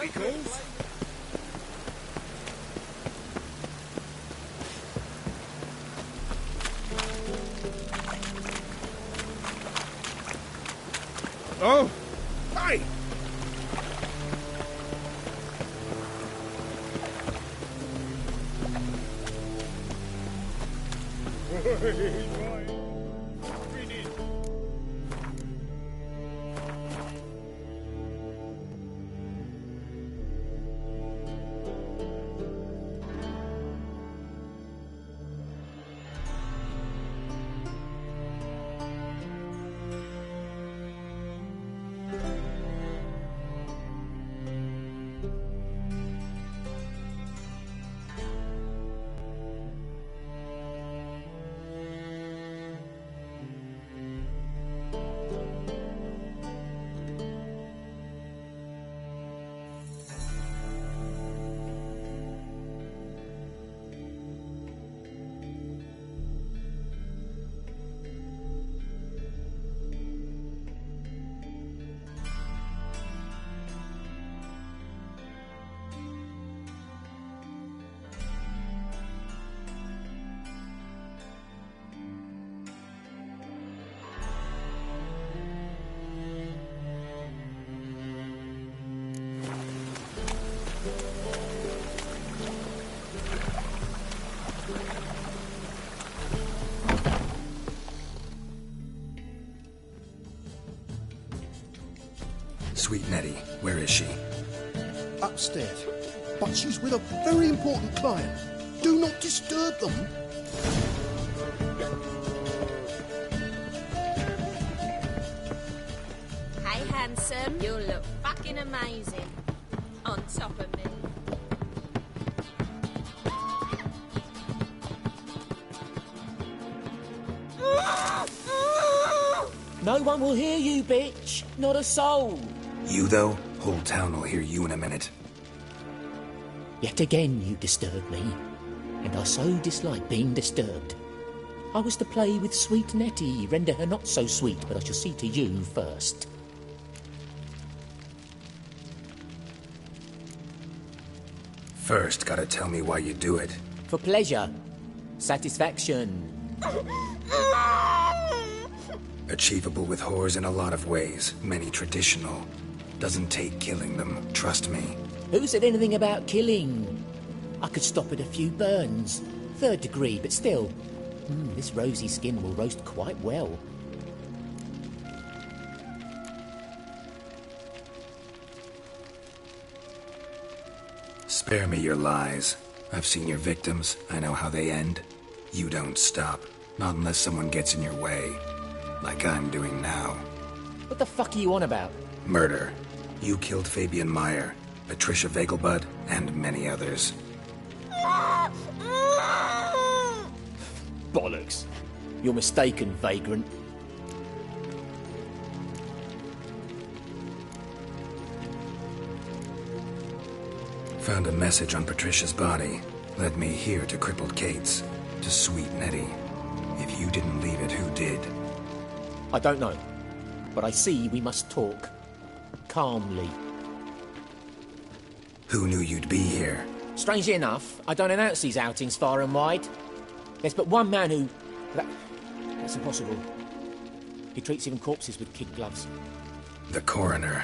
booty calls. Oh! Hey! Sweet Nettie, where is she? Upstairs. But she's with a very important client. Do not disturb them. Hey, handsome, you look fucking amazing. On top of me. No one will hear you, bitch. Not a soul. You, though? Whole town will hear you in a minute. Yet again you disturb me, and I so dislike being disturbed. I was to play with sweet Nettie, render her not so sweet, but I shall see to you first. First, gotta tell me why you do it. For pleasure. Satisfaction. Achievable with whores in a lot of ways, many traditional. Doesn't take killing them, trust me. Who said anything about killing? I could stop at a few burns. 3rd degree, but still. This rosy skin will roast quite well. Spare me your lies. I've seen your victims. I know how they end. You don't stop. Not unless someone gets in your way. Like I'm doing now. What the fuck are you on about? Murder. You killed Fabian Meyer, Patricia Vegelbud, and many others. Bollocks. You're mistaken, vagrant. Found a message on Patricia's body. Led me here to crippled Kate's. To sweet Nettie. If you didn't leave it, who did? I don't know. But I see we must talk. Calmly. Who knew you'd be here? Strangely enough, I don't announce these outings far and wide. There's but one man who... That's impossible. He treats even corpses with kid gloves. The coroner.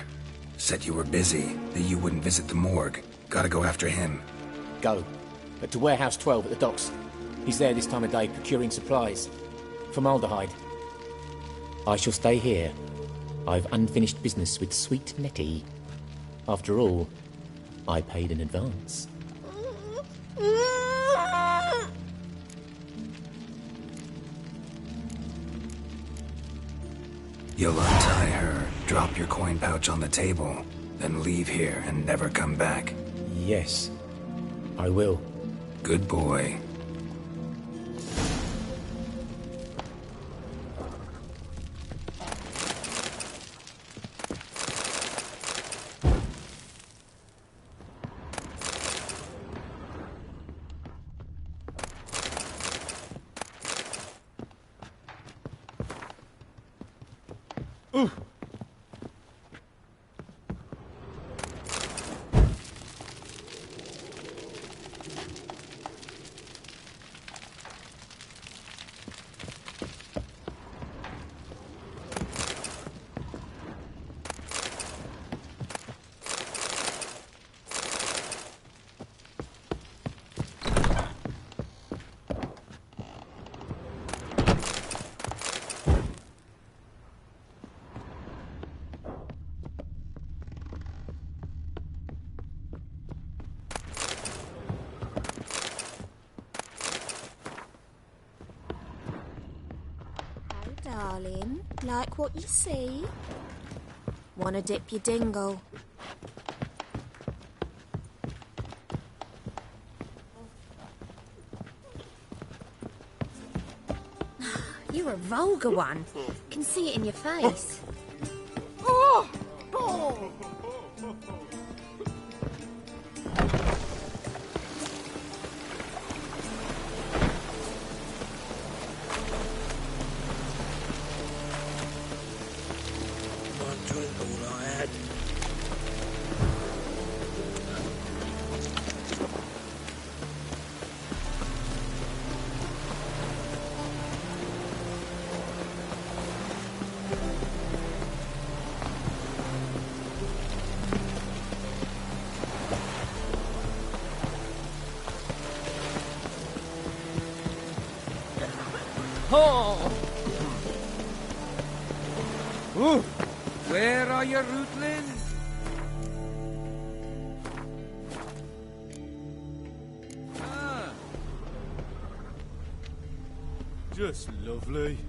Said you were busy, that you wouldn't visit the morgue. Gotta go after him. Go. But to Warehouse 12 at the docks. He's there this time of day procuring supplies. Formaldehyde. I shall stay here. I've unfinished business with sweet Nettie. After all, I paid in advance. You'll untie her, drop your coin pouch on the table, then leave here and never come back. Yes, I will. Good boy. darling. Like what you see? Wanna dip your dingle? You're a vulgar one. Can see it in your face. Oh! Oh! Ooh, where are your rootlings? Ah. Just lovely.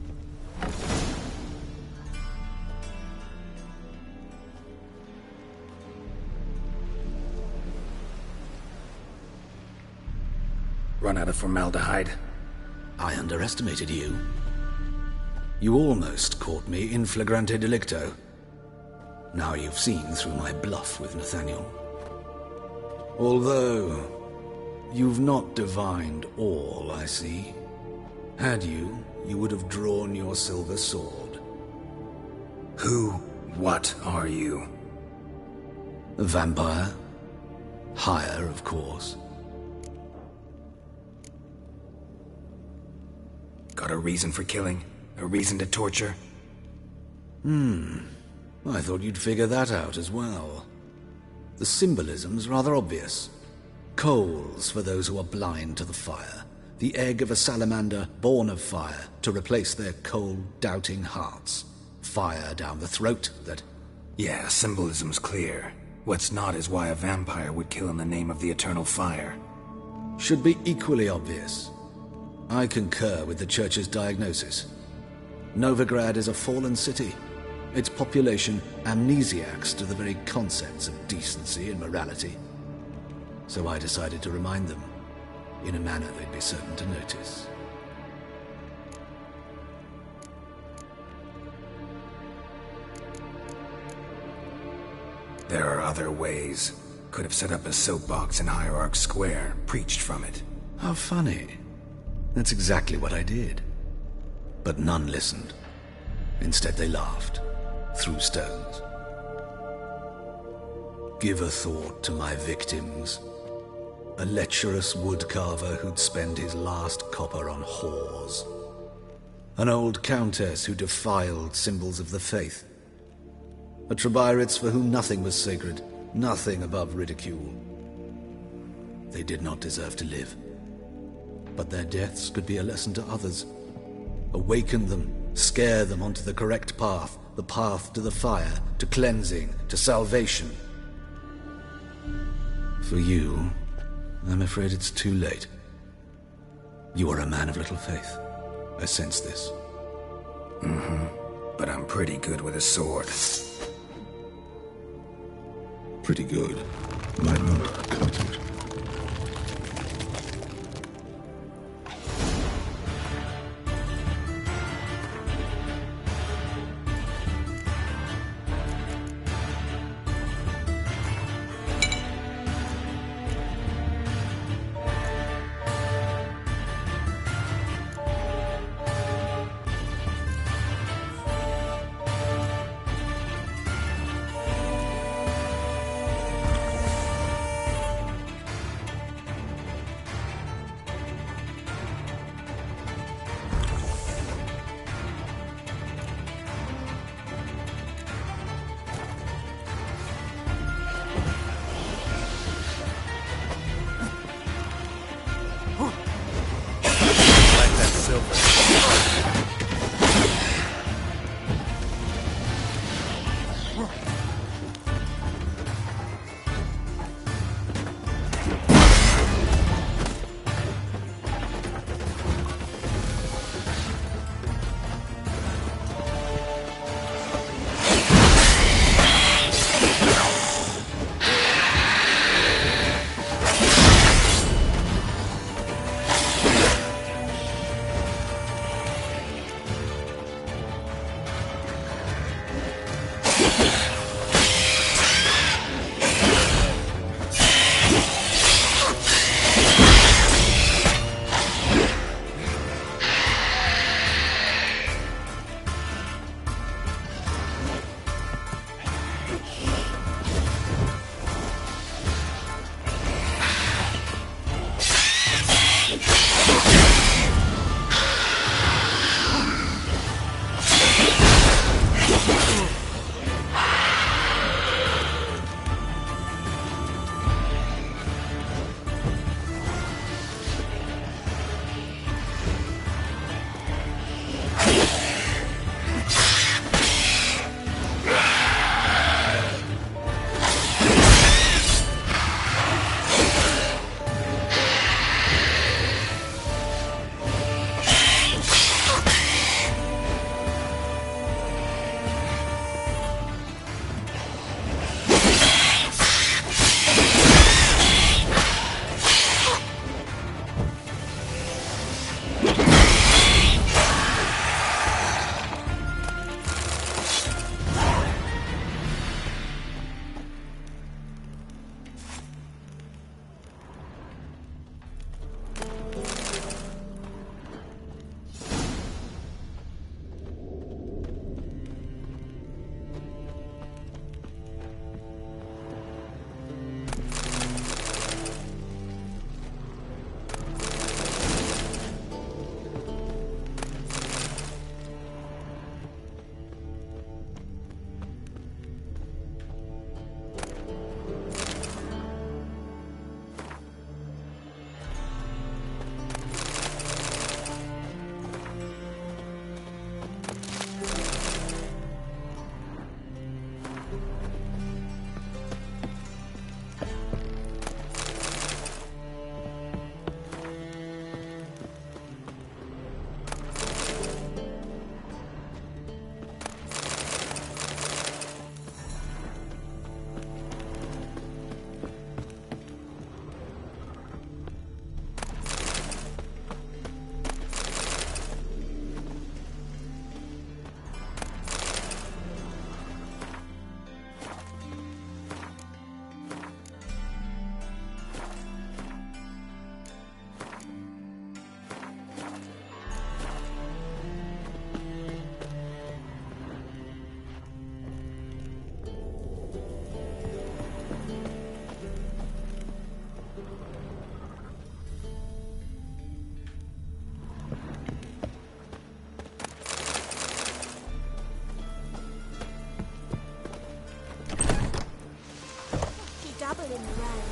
Run out of formaldehyde. I underestimated you. You almost caught me in flagrante delicto. Now you've seen through my bluff with Nathaniel. Although, you've not divined all, I see. Had you, you would have drawn your silver sword. What are you? A vampire. Higher, of course. Got a reason for killing? A reason to torture? I thought you'd figure that out as well. The symbolism's rather obvious. Coals for those who are blind to the fire. The egg of a salamander born of fire to replace their cold, doubting hearts. Fire down the throat that... Yeah, symbolism's clear. What's not is why a vampire would kill in the name of the eternal fire. Should be equally obvious. I concur with the Church's diagnosis. Novigrad is a fallen city. Its population amnesiacs to the very concepts of decency and morality. So I decided to remind them, in a manner they'd be certain to notice. There are other ways. Could have set up a soapbox in Hierarch Square, preached from it. How funny. That's exactly what I did. But none listened. Instead they laughed, threw stones. Give a thought to my victims. A lecherous woodcarver who'd spend his last copper on whores. An old countess who defiled symbols of the faith. A Trebirates for whom nothing was sacred, nothing above ridicule. They did not deserve to live. But their deaths could be a lesson to others. Awaken them, scare them onto the correct path, the path to the fire, to cleansing, to salvation. For you, I'm afraid it's too late. You are a man of little faith. I sense this. But I'm pretty good with a sword. Pretty good. Might not cut it. in the rain.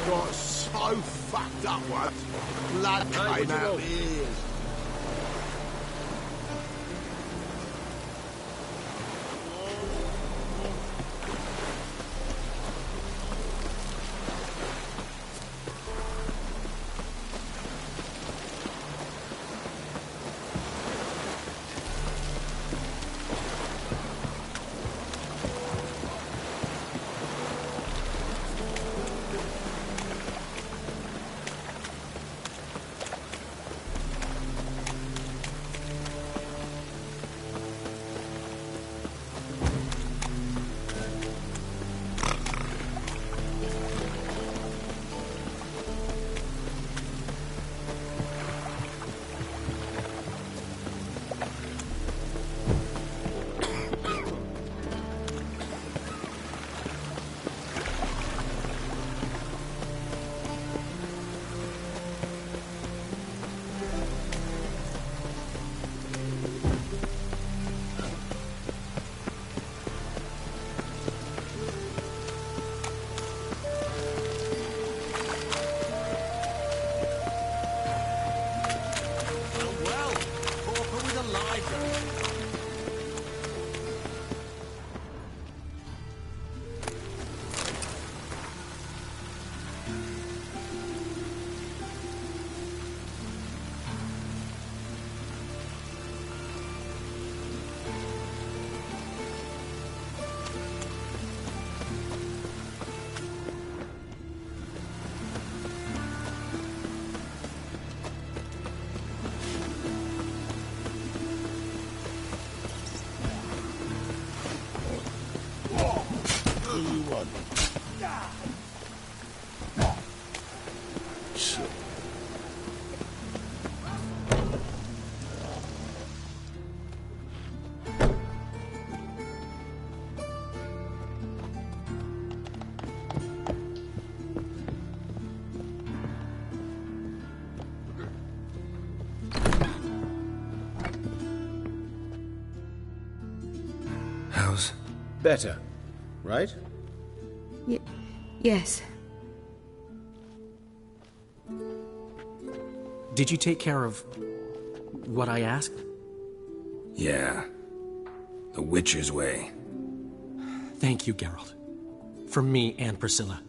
Got so fucked up once. Blood came out of my ears. How's... Better, right? Yes. Did you take care of what I asked? Yeah. The Witcher's way. Thank you, Geralt. From me and Priscilla.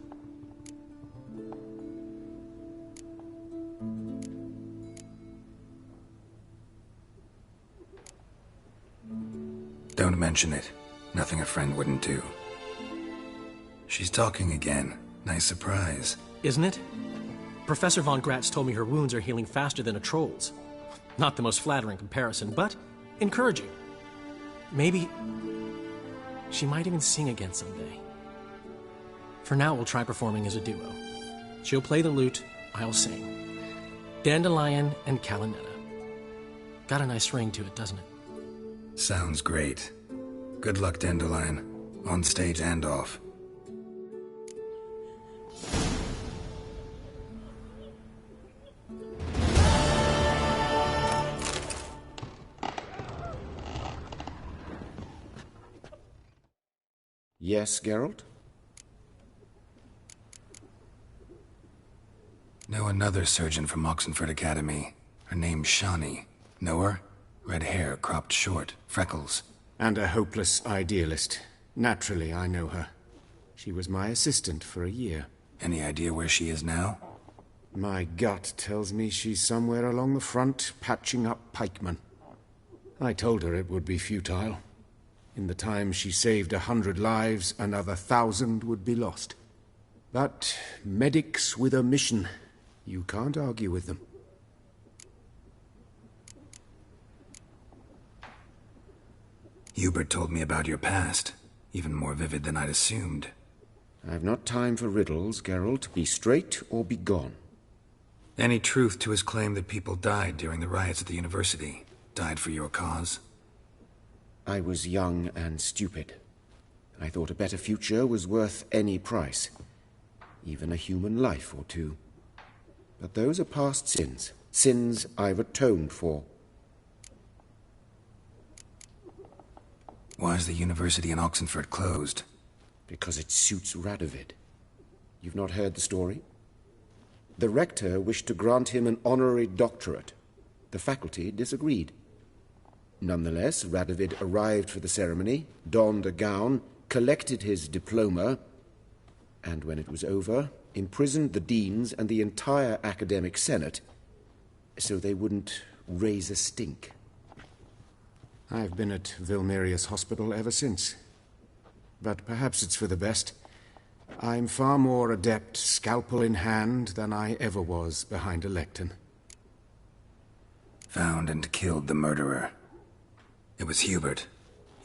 Don't mention it. Nothing a friend wouldn't do. She's talking again. Nice surprise. Isn't it? Professor von Gratz told me her wounds are healing faster than a troll's. Not the most flattering comparison, but encouraging. Maybe she might even sing again someday. For now, we'll try performing as a duo. She'll play the lute, I'll sing. Dandelion and Calinetta. Got a nice ring to it, doesn't it? Sounds great. Good luck, Dandelion. On stage and off. Yes, Geralt? Know another surgeon from Oxenford Academy. Her name's Shawnee. Know her? Red hair, cropped short, freckles. And a hopeless idealist. Naturally, I know her. She was my assistant for a year. Any idea where she is now? My gut tells me she's somewhere along the front, patching up pikemen. I told her it would be futile. In the time she saved 100 lives, another 1,000 would be lost. But medics with a mission, you can't argue with them. Hubert told me about your past, even more vivid than I'd assumed. I've not time for riddles, Geralt. Be straight or be gone. Any truth to his claim that people died during the riots at the university? Died for your cause? I was young and stupid. I thought a better future was worth any price, even a human life or two. But those are past sins, sins I've atoned for. Why is the university in Oxenford closed? Because it suits Radovid. You've not heard the story? The rector wished to grant him an honorary doctorate. The faculty disagreed. Nonetheless, Radovid arrived for the ceremony, donned a gown, collected his diploma, and when it was over, imprisoned the deans and the entire academic senate so they wouldn't raise a stink. I've been at Vilmerius Hospital ever since. But perhaps it's for the best. I'm far more adept, scalpel in hand, than I ever was behind a lectern. Found and killed the murderer. It was Hubert.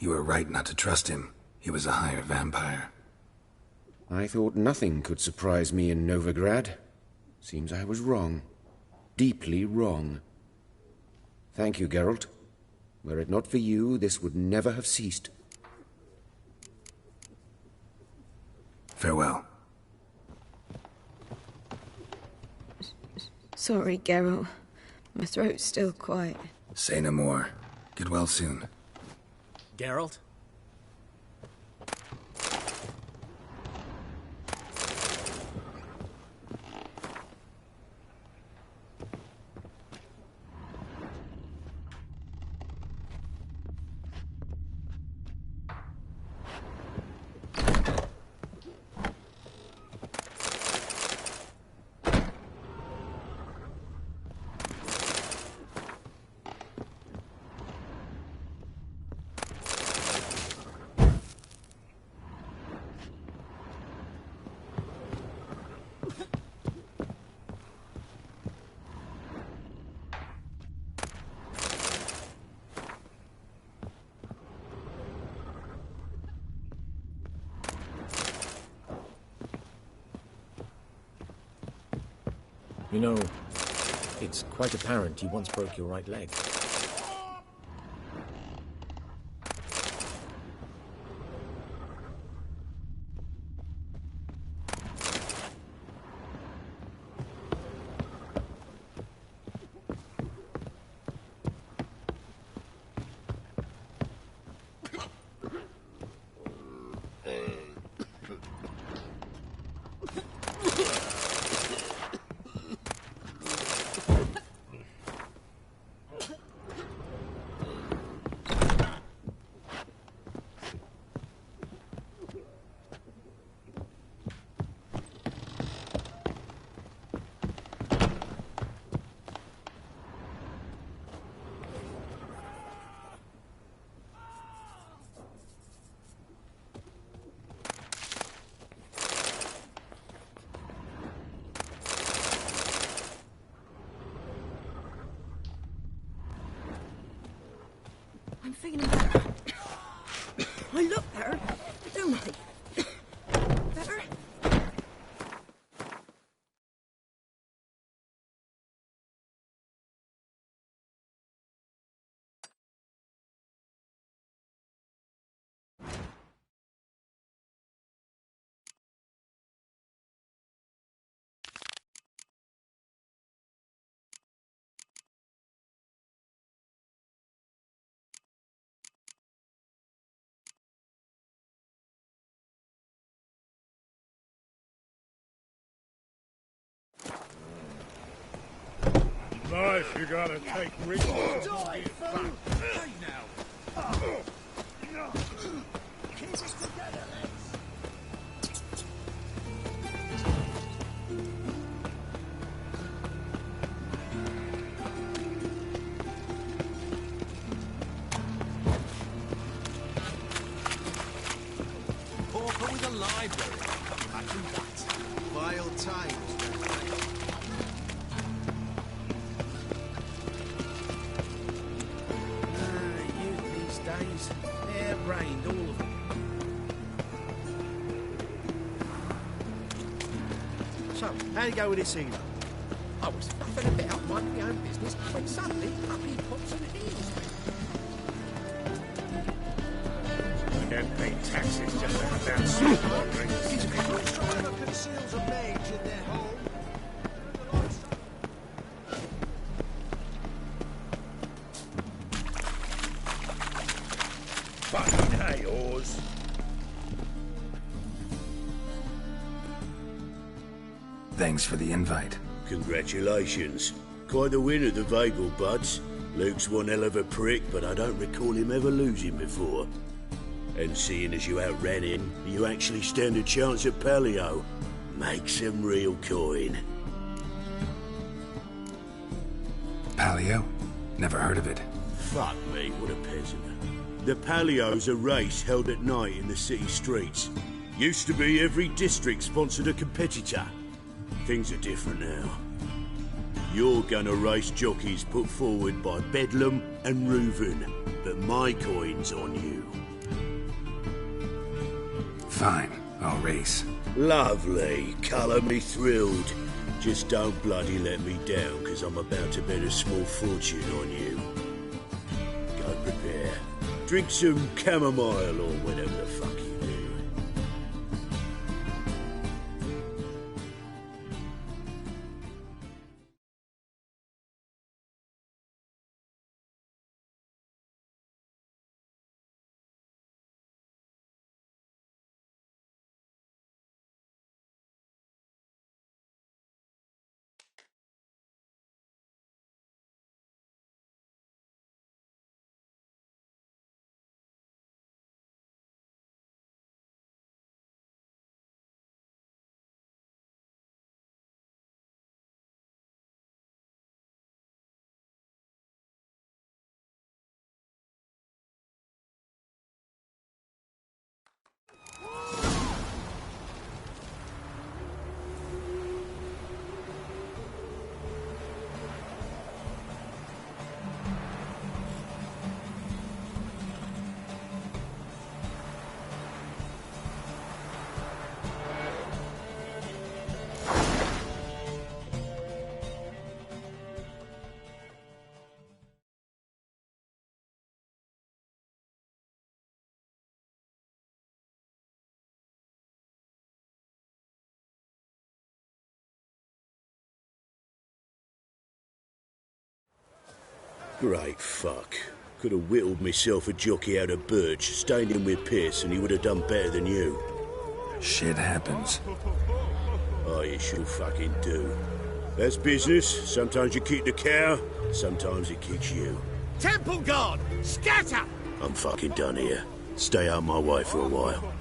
You were right not to trust him. He was a hired vampire. I thought nothing could surprise me in Novigrad. Seems I was wrong. Deeply wrong. Thank you, Geralt. Were it not for you, this would never have ceased. Farewell. Sorry, Geralt. My throat's still quiet. Say no more. Get well soon. Geralt? You know, it's quite apparent you once broke your right leg. I'm feeling better. I look better, don't I? Better? Life you gotta take risks. Die, fool! Hey now! Kiss us together, lads! Pauper with a library. Imagine that. Vile times. Days, hair-brained, all of them. So, how'd it go with this healer? I was faffing about, minding my own business, when suddenly up he pops and heals me. then pay taxes just to have that sweet wandering. Conceals a mage in their home. Fucking hey, Oz. Thanks for the invite. Congratulations. Quite the win at the Vagel Buds. Luke's one hell of a prick, but I don't recall him ever losing before. And seeing as you outran him, you actually stand a chance at Paleo. Make some real coin. Paleo? Never heard of it. Fuck me, what a peasant. The Paleo's a race held at night in the city streets. Used to be every district sponsored a competitor. Things are different now. You're gonna race jockeys put forward by Bedlam and Reuven, but my coin's on you. Fine, I'll race. Lovely, colour me thrilled. Just don't bloody let me down, because I'm about to bet a small fortune on you. Go prepare. Drink some chamomile or whatever the fuck you do. Great fuck. Could have whittled myself a jockey out of birch, stained him with piss, and he would have done better than you. Shit happens. Oh, you sure fucking do. That's business. Sometimes you kick the cow, sometimes it kicks you. Temple Guard! Scatter! I'm fucking done here. Stay out of my way for a while.